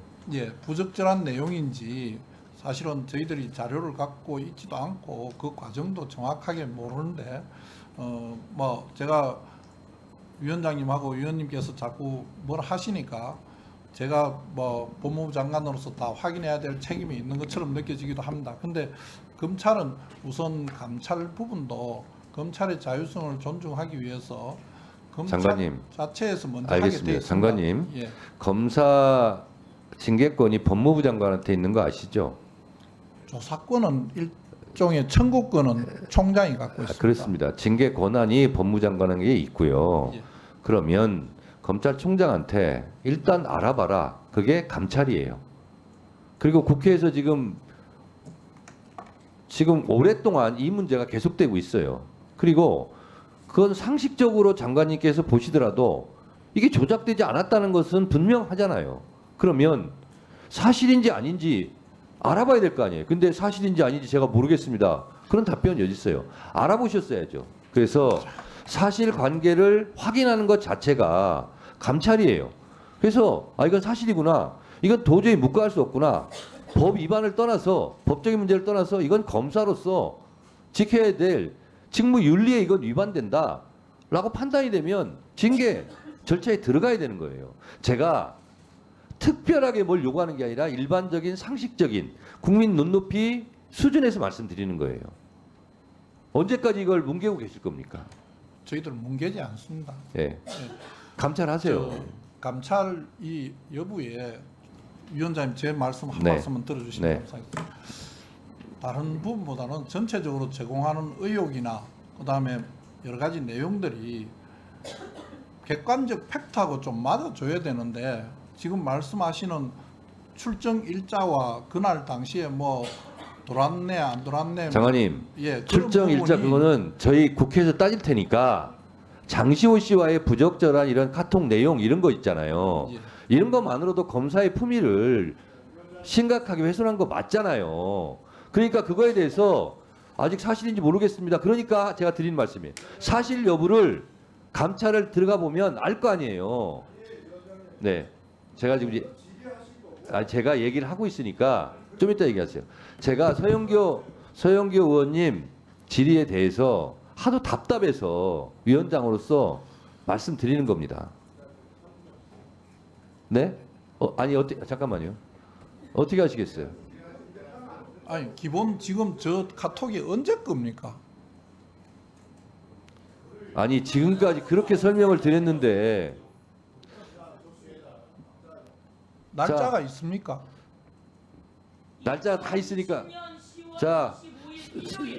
부적절한 내용인지 사실은 저희들이 자료를 갖고 있지도 않고 그 과정도 정확하게 모르는데 뭐 제가 위원장님하고 위원님께서 자꾸 뭘 하시니까 제가 뭐 법무부 장관으로서 다 확인해야 될 책임이 있는 것처럼 느껴지기도 합니다. 근데 검찰은 우선 감찰 부분도 검찰의 자율성을 존중하기 위해서 검찰 장관님, 자체에서 먼저 하게 돼 알겠습니다. 있습니다. 장관님, 예. 검사 징계권이 법무부 장관한테 있는 거 아시죠? 조사권은 일종의 청구권은 총장이 갖고 있습니다. 그렇습니다. 징계 권한이 법무부 장관에게 있고요. 예. 그러면 검찰총장한테 일단 알아봐라. 그게 감찰이에요. 그리고 국회에서 지금 오랫동안 이 문제가 계속되고 있어요. 그리고 그건 상식적으로 장관님께서 보시더라도 이게 조작되지 않았다는 것은 분명하잖아요. 그러면 사실인지 아닌지 알아봐야 될 거 아니에요. 근데 사실인지 아닌지 제가 모르겠습니다. 그런 답변 여지 있어요. 알아보셨어야죠. 그래서 사실관계를 확인하는 것 자체가 감찰이에요. 그래서 이건 사실이구나. 이건 도저히 묵과할 수 없구나. 법 위반을 떠나서 법적인 문제를 떠나서 이건 검사로서 지켜야 될 직무 윤리에 이건 위반된다라고 판단이 되면 징계 절차에 들어가야 되는 거예요. 제가 특별하게 뭘 요구하는 게 아니라 일반적인 상식적인 국민 눈높이 수준에서 말씀드리는 거예요. 언제까지 이걸 뭉개고 계실 겁니까? 저희들은 뭉개지 않습니다. 예. 감찰하세요. 저 감찰 이 여부에 위원장님 제 말씀 한 네. 말씀만 들어주시면 네. 감사하겠습니다. 다른 부분보다는 전체적으로 제공하는 의혹이나 그다음에 여러 가지 내용들이 객관적 팩트하고 좀 맞아줘야 되는데 지금 말씀하시는 출정 일자와 그날 당시에 뭐 돌았네 안 돌았네 장관님, 예, 그런 출정 일자 부분이- 그거는 저희 국회에서 따질 테니까 장시호 씨와의 부적절한 이런 카톡 내용 이런 거 있잖아요. 예. 이런 것만으로도 검사의 품위를 심각하게 훼손한 거 맞잖아요. 그러니까 그거에 대해서 아직 사실인지 모르겠습니다. 그러니까 제가 드리는 말씀이에요. 사실 여부를 감찰을 들어가 보면 알 거 아니에요. 네, 제가 지금 제가 얘기를 하고 있으니까 좀 이따 얘기하세요. 제가 서영교 의원님 질의에 대해서 하도 답답해서 위원장으로서 말씀드리는 겁니다. 네? 아니 어떻게 잠깐만요. 어떻게 하시겠어요? 아니 기본 지금 저 카톡이 언제 겁니까? 아니 지금까지 그렇게 설명을 드렸는데 날짜가 있습니까? 날짜가 다 있으니까 자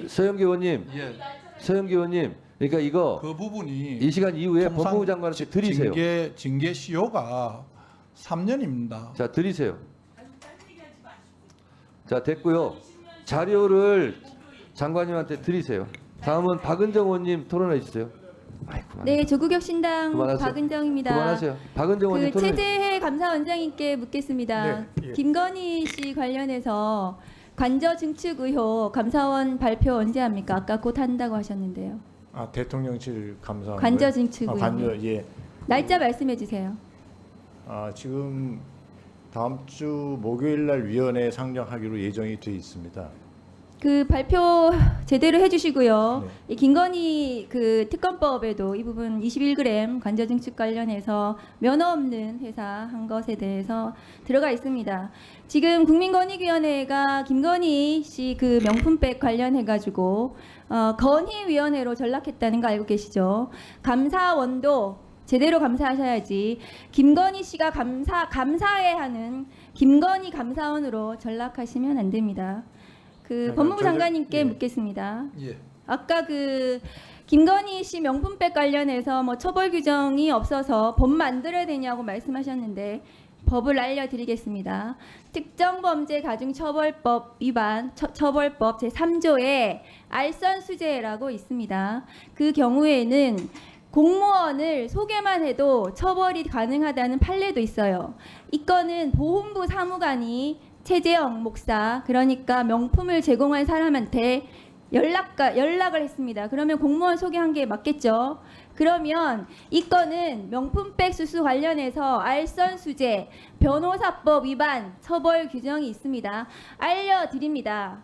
서영교 의원님, 예, 서영교 의원님, 그러니까 이거 그 부분이 이 시간 이후에 통상 법무부 장관한테 드리세요. 징계 시효가 3년입니다. 자 드리세요. 자 됐고요. 자료를 장관님한테 드리세요. 다음은 박은정 의원님 토론해 주세요. 아이고, 네, 조국혁 신당 그만하세요. 박은정입니다. 그만하세요. 박은정 의원님 그 토론해. 최재해 감사원장님께 묻겠습니다. 네, 예. 김건희 씨 관련해서 관저 증축 의혹 감사원 발표 언제 합니까? 아까 곧 한다고 하셨는데요. 아, 대통령실 감사. 관저 증축 의혹. 관저 예. 날짜 말씀해 주세요. 아, 지금 다음 주 목요일 날 위원회에 상정하기로 예정이 돼 있습니다. 그 발표 제대로 해주시고요. 네. 이 김건희 그 특검법에도 이 부분 21g 관저 증축 관련해서 면허 없는 회사 한 것에 대해서 들어가 있습니다. 지금 국민권익위원회가 김건희 씨 그 명품백 관련해 가지고 건의위원회로 전락했다는 거 알고 계시죠? 감사원도 제대로 감사하셔야지. 김건희 씨가 감사해야 하는 김건희 감사원으로 전락하시면 안 됩니다. 그 법무부 장관님께 예. 묻겠습니다. 예. 아까 그 김건희 씨 명품백 관련해서 뭐 처벌 규정이 없어서 법 만들어야 되냐고 말씀하셨는데 법을 알려드리겠습니다. 특정범죄가중처벌법 위반 처벌법 제3조에 알선수재라고 있습니다. 그 경우에는 공무원을 소개만 해도 처벌이 가능하다는 판례도 있어요. 이 건은 보훈부 사무관이 최재형 목사, 그러니까 명품을 제공한 사람한테 연락을 했습니다. 그러면 공무원 소개한 게 맞겠죠? 그러면 이 건은 명품백 수수 관련해서 알선수재, 변호사법 위반 처벌 규정이 있습니다. 알려드립니다.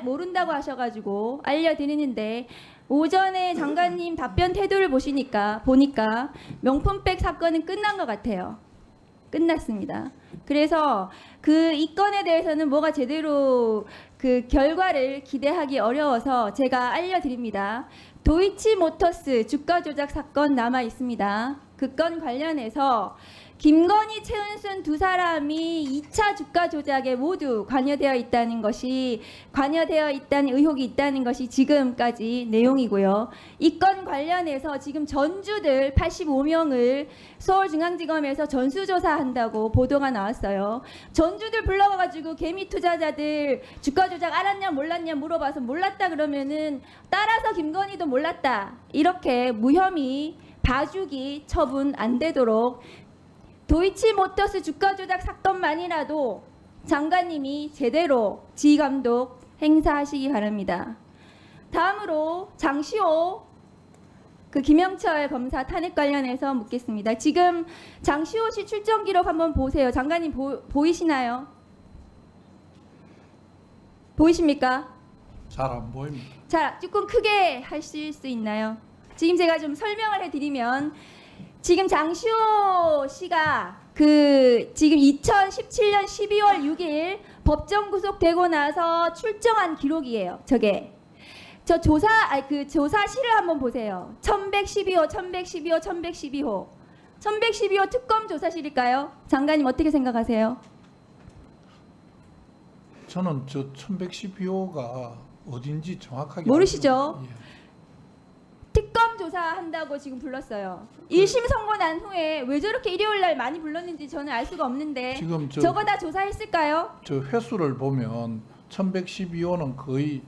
모른다고 하셔가지고 알려드리는데 오전에 장관님 답변 태도를 보니까 명품백 사건은 끝난 것 같아요. 끝났습니다. 그래서 이 건에 대해서는 뭐가 제대로 그 결과를 기대하기 어려워서 제가 알려드립니다. 도이치모터스 주가 조작 사건 남아 있습니다. 그 건 관련해서 김건희, 최은순 두 사람이 2차 주가 조작에 모두 관여되어 있다는 의혹이 있다는 것이 지금까지 내용이고요. 이 건 관련해서 지금 전주들 85명을 서울중앙지검에서 전수조사한다고 보도가 나왔어요. 전주들 불러가지고 개미 투자자들 주가 조작 알았냐 몰랐냐 물어봐서 몰랐다 그러면은 따라서 김건희도 몰랐다. 이렇게 무혐의 봐주기 처분 안 되도록 도이치모터스 주가 조작 사건만이라도 장관님이 제대로 지휘감독 행사하시기 바랍니다. 다음으로 장시호 김영철 검사 탄핵 관련해서 묻겠습니다. 지금 장시호 씨 출정 기록 한번 보세요. 장관님 보이시나요? 보이십니까? 잘 안 보입니다. 자, 조금 크게 하실 수 있나요? 지금 제가 좀 설명을 해드리면 지금 장시호 씨가 그 지금 2017년 12월 6일 법정 구속되고 나서 출정한 기록이에요. 저게. 저 그 조사실을 한번 보세요. 1112호, 1112호, 1112호. 1112호 특검 조사실일까요? 장관님 어떻게 생각하세요? 저는 저 1112호가 어딘지 정확하게 모르시죠? 알고- 예. 특검 조사한다고 지금 불렀어요. 1심 선고 난 후에 왜 저렇게 일요일 날 많이 불렀는지 저는 알 수가 없는데 지금 저거 다 조사했을까요? 저 횟수를 보면 1112호는 거의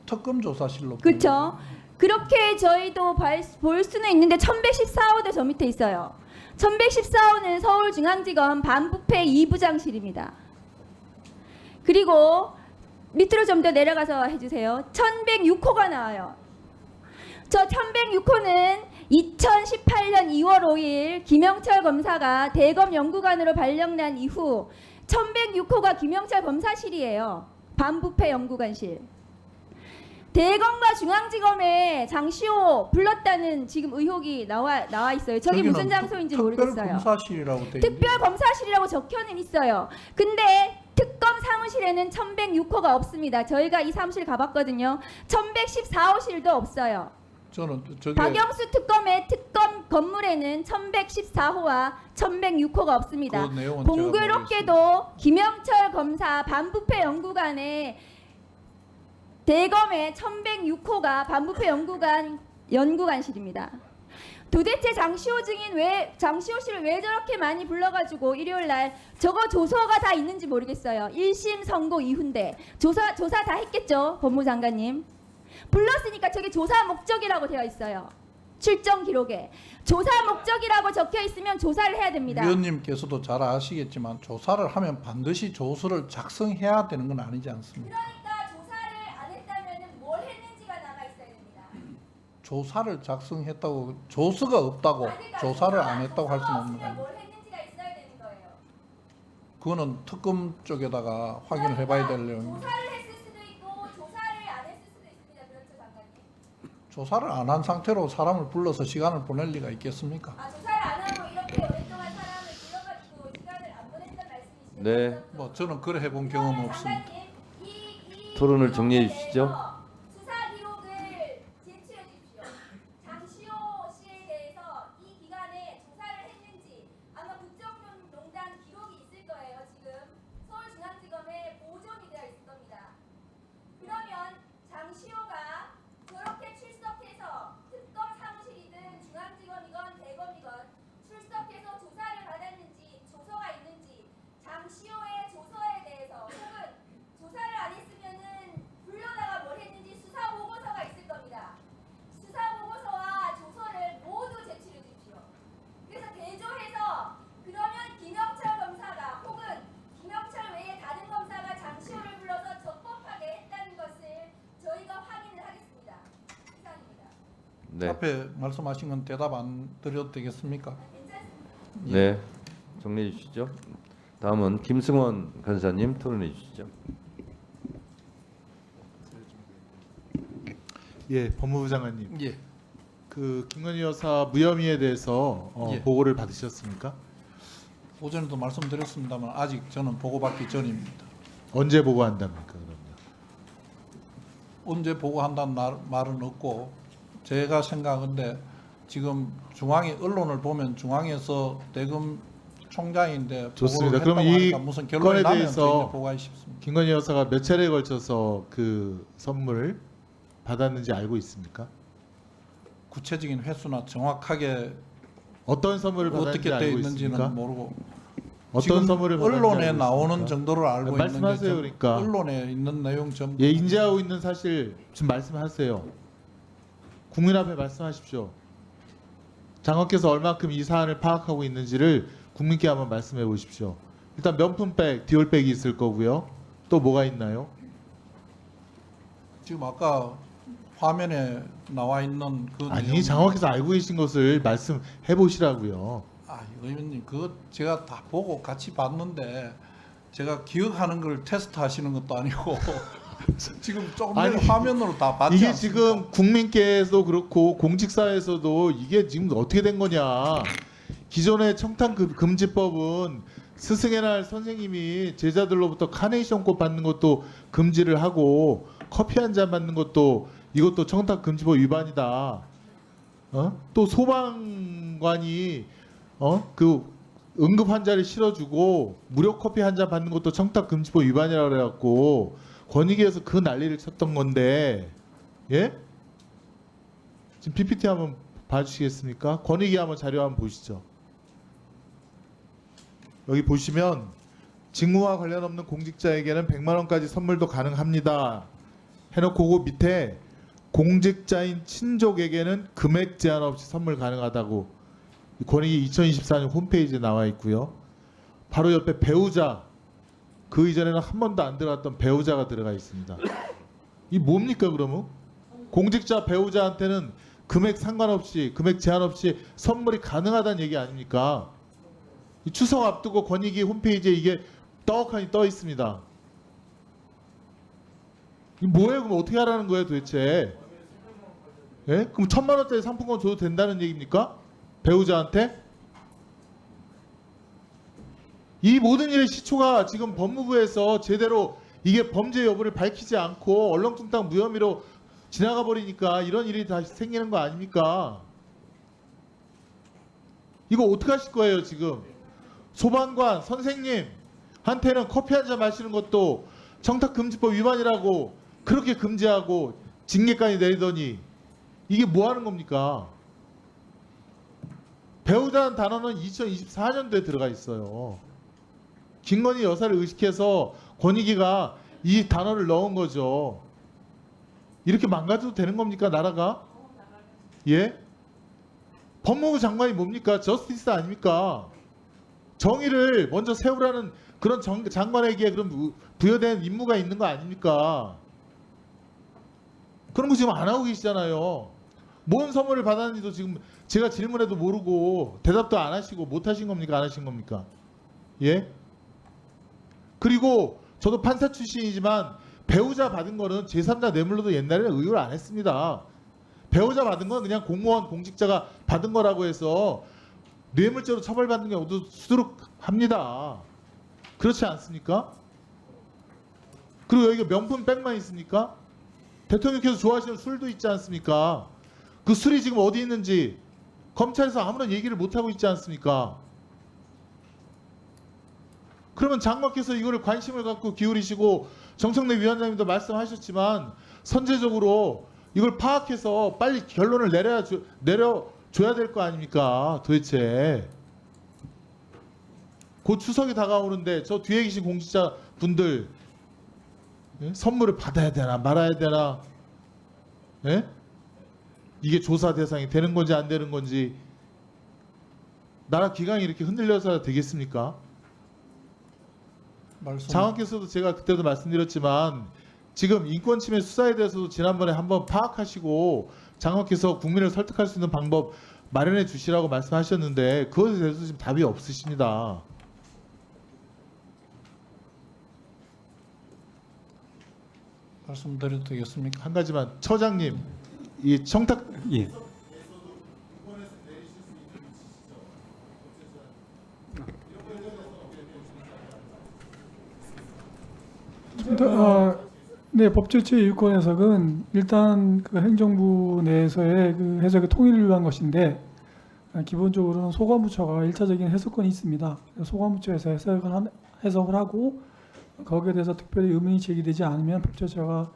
특검 조사실로 그렇죠. 그렇게 저희도 볼 수는 있는데 1114호도 저 밑에 있어요. 1114호는 서울중앙지검 반부패 2부장실입니다. 그리고 밑으로 좀 더 내려가서 해주세요. 1106호가 나와요. 저 1106호는 2018년 2월 5일 김영철 검사가 대검 연구관으로 발령난 이후 1106호가 김영철 검사실이에요. 반부패 연구관실. 대검과 중앙지검에 장시호 불렀다는 지금 의혹이 나와 있어요. 저기 저기는 무슨 장소인지 모르겠어요. 특별검사실이라고 돼 있는데 특별검사실이라고 적혀는 있어요. 근데 특검 사무실에는 1106호가 없습니다. 저희가 이 사무실 가봤거든요. 1114호실도 없어요. 저는 저게 박영수 특검의 특검 건물에는 1114호와 1106호가 없습니다. 그 내용은 제가 공교롭게도 김영철 검사 반부패 연구관에 대검의 1106호가 반부패 연구관실입니다. 도대체 장시호 씨를 왜 저렇게 많이 불러가지고 일요일 날 저거 조서가 다 있는지 모르겠어요. 1심 선고 이후인데 조사 다 했겠죠, 법무장관님. 불렀으니까 저게 조사 목적이라고 되어 있어요. 출정 기록에 조사 목적이라고 적혀 있으면 조사를 해야 됩니다. 위원님께서도 잘 아시겠지만 조사를 하면 반드시 조서를 작성해야 되는 건 아니지 않습니까? 그러니까 조사를 안 했다면 뭘 했는지가 남아 있어야 됩니다. 조사를 작성했다고 조서가 없다고 그러니까 조사를 안 했다고 할 수는 조사가 없는 없으면 거예요. 뭘 했는지가 있어야 되는 거예요. 그거는 특검 쪽에다가 확인을 해봐야 될 내용입니다. 조사를 했을 수도 있고 조사를 안 했을 수도 있습니다. 그렇죠, 장관님? 조사를 안 한 상태로 사람을 불러서 시간을 보낼 리가 있겠습니까? 조사를 안 하고 이렇게 오랫동안 사람을 불러가지고 시간을 안 보냈단 말씀이시죠? 네. 뭐 저는 그래 해본 경험은 없습니다. 토론을 정리해 주시죠. 수사 기록을 제출해 주십시오. 장시호 씨에 대해서 이 기간에 조사를 했는지 아마 국정농단 기록이 있을 거예요. 지금 서울중앙지검에 보존이 되어 있을 겁니다. 그러면 장시호가 저렇게 출석해서 특검 사무실이든 중앙지검이건 대검이건 출석해서 조사를 받았는지 조서가 있는지 장시호의 조서에 대해서 혹은 조사를 안 했으면은 불러다가 뭘 했는지 수사 보고서가 있을 겁니다. 수사 보고서와 조서를 모두 제출해 주십시오. 그래서 대조해서 그러면 김영철 검사가 혹은 김영철 외에 다른 검사가 장시호를 불러서 적법하게 했다는 것을 저희가 확인을 하겠습니다. 이상입니다. 네. 앞에 말씀하신 건 대답 안 드려도 되겠습니까? 네. 정리해 주시죠. 다음은 김승원 간사님 토론해 주시죠. 예, 법무부 장관님. 예. 그 김건희 여사 무혐의에 대해서 예. 보고를 받으셨습니까? 오전에도 말씀드렸습니다만 아직 저는 보고받기 전입니다. 언제 보고한답니까, 그러면? 언제 보고한다는 말은 없고 제가 생각한데 지금 언론을 보면 중앙에서 대검 총장인데 좋습니다. 보고를 그럼 했다고 이 하니까 무슨 결론이 건에 나면 대해서 저희가 보고하기 쉽습니다. 김건희 여사가 몇 차례에 걸쳐서 그 선물 받았는지 알고 있습니까? 구체적인 횟수나 정확하게 어떤 선물을 받았는지 어떻게 돼 알고 있는지는 있습니까? 모르고 어떤 지금 선물을 받았는지 언론에 알고 나오는 있습니까? 정도로 알고 있는 게 말씀하세요, 좀 그러니까. 언론에 있는 내용 전부 예, 인지하고 있는 사실 좀 말씀하세요. 국민 앞에 말씀하십시오. 장관께서 얼마큼 이 사안을 파악하고 있는지를 국민께 한번 말씀해 보십시오. 일단 명품백, 디올백이 있을 거고요. 또 뭐가 있나요? 지금 아까 화면에 나와 있는 그 아니, 내용 장관께서 알고 계신 것을 말씀해 보시라고요. 의원님 그거 제가 다 보고 같이 봤는데 제가 기억하는 걸 테스트 하시는 것도 아니고 지금 조금 전에 아니, 화면으로 다 봤지 이게 않습니까? 지금 국민께서도 그렇고 공직사에서도 이게 지금 어떻게 된 거냐. 기존의 청탁 금지법은 스승의 날 선생님이 제자들로부터 카네이션 꽃 받는 것도 금지를 하고 커피 한 잔 받는 것도 이것도 청탁 금지법 위반이다. 또 소방관이 그 응급 환자를 실어주고 무료 커피 한 잔 받는 것도 청탁 금지법 위반이라고 그래갖고 권익위에서 그 난리를 쳤던 건데, 예? 지금 PPT 한번 봐주시겠습니까? 권익위 한번 자료 한번 보시죠. 여기 보시면 직무와 관련 없는 공직자에게는 100만 원까지 선물도 가능합니다. 해놓고 그 밑에 공직자인 친족에게는 금액 제한 없이 선물 가능하다고 권익위 2024년 홈페이지에 나와 있고요. 바로 옆에 배우자, 그 이전에는 한 번도 안 들어갔던 배우자가 들어가 있습니다. 이 뭡니까 그러면? 공직자 배우자한테는 금액 상관없이, 금액 제한 없이 선물이 가능하다는 얘기 아닙니까? 이 추석 앞두고 권익위 홈페이지에 이게 떡하니 떠 있습니다. 이 뭐예요? 그럼 어떻게 하라는 거예요 도대체? 예? 그럼 1,000만 원짜리 상품권 줘도 된다는 얘기입니까? 배우자한테? 이 모든 일의 시초가 지금 법무부에서 제대로 이게 범죄 여부를 밝히지 않고 얼렁뚱땅 무혐의로 지나가 버리니까 이런 일이 다시 생기는 거 아닙니까? 이거 어떻게 하실 거예요 지금? 소방관 선생님한테는 커피 한 잔 마시는 것도 청탁금지법 위반이라고 그렇게 금지하고 징계까지 내리더니 이게 뭐 하는 겁니까? 배우자라는 단어는 2024년도에 들어가 있어요. 김건희 여사를 의식해서 권익위가 이 단어를 넣은 거죠. 이렇게 망가져도 되는 겁니까 나라가? 예? 법무부 장관이 뭡니까? 저스티스 아닙니까? 정의를 먼저 세우라는 그런 장관에게 그런 부여된 임무가 있는 거 아닙니까? 그런 거 지금 안 하고 계시잖아요. 뭔 선물을 받았는지도 지금 제가 질문해도 모르고 대답도 안 하시고 못 하신 겁니까? 안 하신 겁니까? 예? 그리고 저도 판사 출신이지만 배우자 받은 거는 제3자 뇌물로도 옛날에는 의혹을 안 했습니다. 배우자 받은 건 그냥 공무원 공직자가 받은 거라고 해서 뇌물죄로 처벌받는 경우도 수두룩합니다. 그렇지 않습니까? 그리고 여기가 명품 백만 있습니까? 대통령께서 좋아하시는 술도 있지 않습니까? 그 술이 지금 어디 있는지 검찰에서 아무런 얘기를 못하고 있지 않습니까? 그러면 장관께서 이거를 관심을 갖고 기울이시고 정청래 위원장님도 말씀하셨지만 선제적으로 이걸 파악해서 빨리 결론을 내려줘야 될 거 아닙니까? 도대체 곧 추석이 다가오는데 저 뒤에 계신 공직자 분들 예? 선물을 받아야 되나 말아야 되나 예? 이게 조사 대상이 되는 건지 안 되는 건지 나라 기강이 이렇게 흔들려서 되겠습니까? 장관께서도 제가 그때도 말씀드렸지만 지금 인권침해 수사에 대해서도 지난번에 한번 파악하시고 장관께서 국민을 설득할 수 있는 방법 마련해 주시라고 말씀하셨는데 그것에 대해서 지금 답이 없으십니다. 말씀드려도 되겠습니까? 한 가지만 처장님 이 청탁 예. 네, 법조치의 유권 해석은 일단 그 행정부 내에서의 그 해석의 통일을 위한 것인데 기본적으로는 소관부처가 일차적인 해석권이 있습니다. 소관부처에서 해석을 하고 거기에 대해서 특별히 의문이 제기되지 않으면 법조처가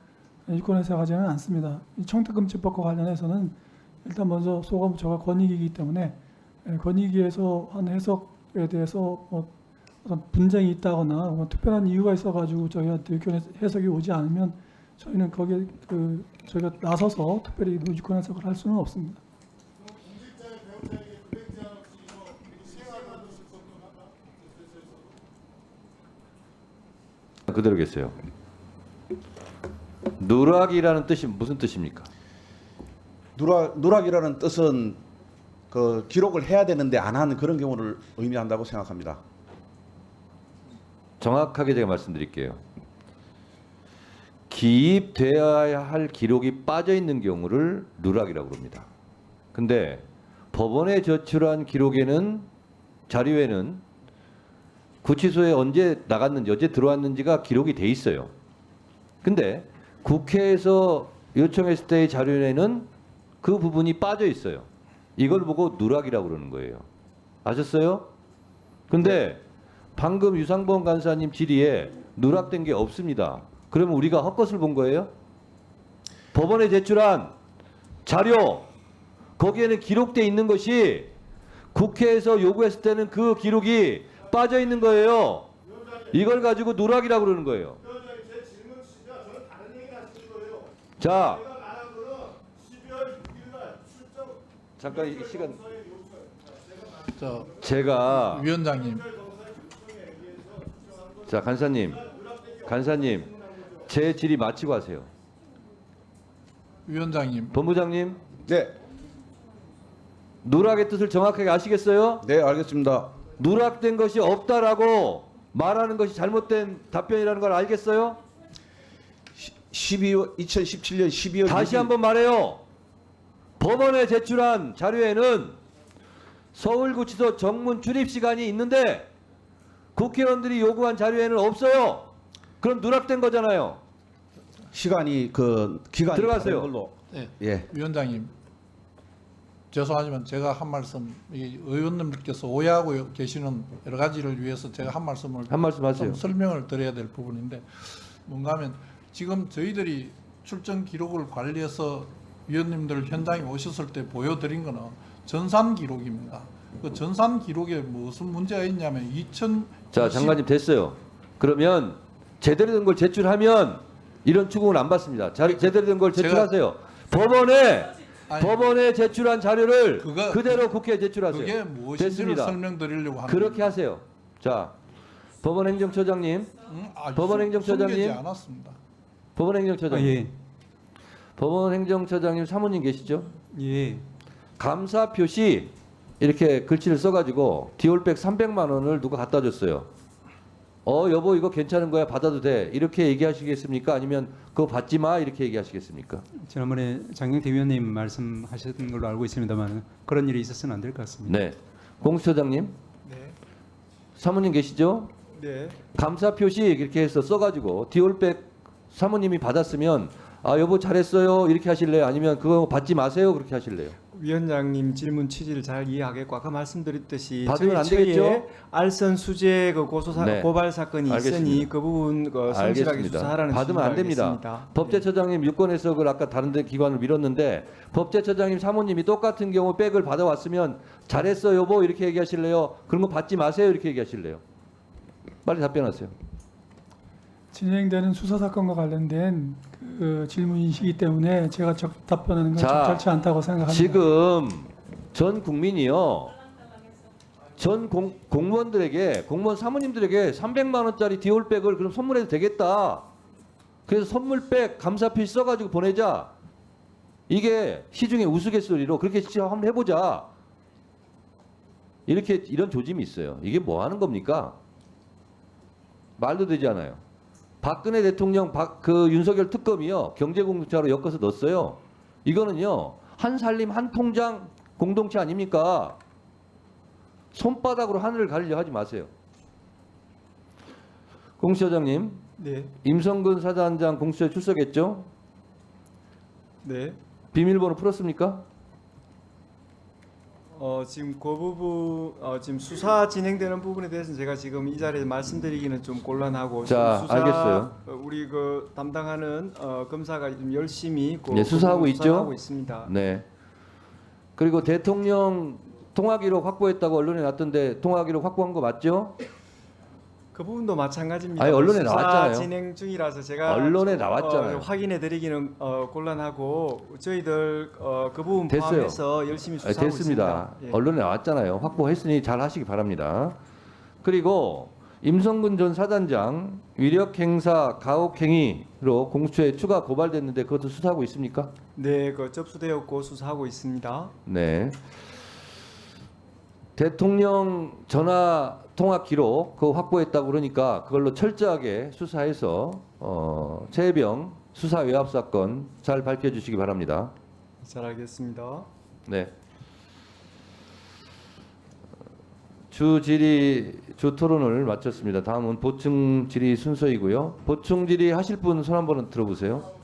유권 해석하지는 않습니다. 이 청탁금지법과 관련해서는 일단 먼저 소관부처가 권익이기 때문에 권익위에서 한 해석에 대해서 어떤 분쟁이 있다거나 특별한 이유가 있어가지고 저희한테 유권 해석이 오지 않으면 저희는 거기에 저희가 나서서 특별히 유권 해석을 할 수는 없습니다. 그대로겠어요. 누락이라는 뜻이 무슨 뜻입니까? 누락이라는 뜻은 그 기록을 해야 되는데 안 하는 그런 경우를 의미한다고 생각합니다. 정확하게 제가 말씀드릴게요. 기입되어야 할 기록이 빠져 있는 경우를 누락이라고 합니다. 근데 법원에 제출한 기록에는 자료에는 구치소에 언제 나갔는지 언제 들어왔는지가 기록이 돼 있어요. 근데 국회에서 요청했을 때의 자료에는 그 부분이 빠져 있어요. 이걸 보고 누락이라고 그러는 거예요. 아셨어요? 근데 방금 유상범 간사님 질의에 누락된 게 없습니다. 그러면 우리가 헛것을 본 거예요? 법원에 제출한 자료 거기에는 기록돼 있는 것이 국회에서 요구했을 때는 그 기록이 빠져 있는 거예요. 이걸 가지고 누락이라고 그러는 거예요. 자, 잠깐 이 시간 제가 위원장님. 자 간사님 제 질의 마치고 하세요. 위원장님. 본부장님 네, 누락의 뜻을 정확하게 아시겠어요? 네 알겠습니다. 누락된 것이 없다라고 말하는 것이 잘못된 답변이라는 걸 알겠어요? 2017년 12월 다시 한번 말해요. 법원에 제출한 자료에는 서울구치소 정문 출입 시간이 있는데 국회의원들이 요구한 자료에는 없어요. 그럼 누락된 거잖아요. 시간이 그 기간이 들어가세요. 다른 걸로. 네. 예. 위원장님. 죄송하지만 제가 한 말씀, 이 의원님들께서 오해하고 계시는 여러 가지를 위해서 제가 한 말씀 하세요. 좀 설명을 드려야 될 부분인데, 뭔가 하면 지금 저희들이 출정 기록을 관리해서 위원님들 현장에 오셨을 때 보여드린 거는 전산 기록입니다. 그 전산 기록에 무슨 문제가 있냐면 자 장관님 됐어요. 그러면 제대로 된 걸 제출하면 이런 추궁을 안 받습니다. 제대로 된 걸 제출하세요. 법원에 제출한 자료를 그대로 국회에 제출하세요. 그게 무엇인지를 됐습니다. 설명드리려고 하는 그렇게 겁니다. 하세요. 자, 법원행정처장님, 법원행정처장님, 숨기지 않았습니다. 법원행정처장님, 예. 법원행정처장님 사모님 계시죠? 예. 감사 표시 이렇게 글씨를 써가지고 디올백 300만 원을 누가 갖다 줬어요. 여보 이거 괜찮은 거야 받아도 돼 이렇게 얘기하시겠습니까? 아니면 그거 받지 마 이렇게 얘기하시겠습니까? 지난번에 장경태 위원님 말씀하셨던 걸로 알고 있습니다만 그런 일이 있어서는 안 될 것 같습니다. 네, 공수처장님, 네. 사모님 계시죠? 네. 감사 표시 이렇게 해서 써가지고 디올백 사모님이 받았으면 아 여보 잘했어요 이렇게 하실래요? 아니면 그거 받지 마세요 그렇게 하실래요? 위원장님 질문 취지를 잘 이해하겠고 아까 말씀드렸듯이 받으면 안 저희 되겠죠? 알선 수재 그 네. 고발 사건이 알겠습니다. 있으니 그 부분 성실하게 알겠습니다. 수사하라는 받으면 안 취지를 됩니다. 알겠습니다. 법제처장님 유권 해석을 아까 다른 데 기관을 밀었는데 법제처장님 사모님이 똑같은 경우 백을 받아왔으면 잘했어 여보 이렇게 얘기하실래요? 그런 거 받지 마세요 이렇게 얘기하실래요? 빨리 답변하세요. 진행되는 수사 사건과 관련된 그 질문이시기 때문에 제가 답변하는 건 자, 적절치 않다고 생각합니다. 지금 전 국민이요. 전 공무원들에게 공무원 사모님들에게 300만 원짜리 디올백을 그럼 선물해도 되겠다. 그래서 선물백 감사필 써가지고 보내자. 이게 시중에 우스갯소리로 그렇게 한번 해보자. 이렇게 이런 조짐이 있어요. 이게 뭐 하는 겁니까? 말도 되지 않아요. 박근혜 대통령 그 윤석열 특검이요 경제공동체로 엮어서 넣었어요. 이거는요 한 살림 한 통장 공동체 아닙니까? 손바닥으로 하늘을 가리려 하지 마세요. 공수처장님, 네. 임성근 사단장 공수처에 출석했죠? 네. 비밀번호 풀었습니까? 지금 그 부분 지금 수사 진행되는 부분에 대해서는 제가 지금 이 자리에 말씀드리기는 좀 곤란하고 자, 수사, 알겠어요. 우리 그 담당하는 검사가 좀 열심히 네, 수사하고 있죠? 수사하고 있습니다. 네. 그리고 대통령 통화기록 확보했다고 언론에 났던데 통화기록 확보한 거 맞죠? 그 부분도 마찬가지입니다. 아니, 언론에 수사 나왔잖아요. 진행 중이라서 제가 언론에 나왔잖아요. 확인해드리기는 곤란하고 저희들 그 부분 됐어요. 포함해서 열심히 수사하고 됐습니다. 있습니다. 예. 언론에 나왔잖아요. 확보했으니 잘 하시기 바랍니다. 그리고 임성근 전 사단장 위력행사 가혹행위로 공수처에 추가 고발됐는데 그것도 수사하고 있습니까? 네, 그 접수되었고 수사하고 있습니다. 네. 대통령 전화 통화 기록 그거 확보했다고 그러니까 그걸로 철저하게 수사해서 최혜병 수사 외압 사건 잘 밝혀주시기 바랍니다. 잘 알겠습니다. 네. 주 토론을 마쳤습니다. 다음은 보충 질의 순서이고요. 보충 질의 하실 분 손 한번 들어보세요.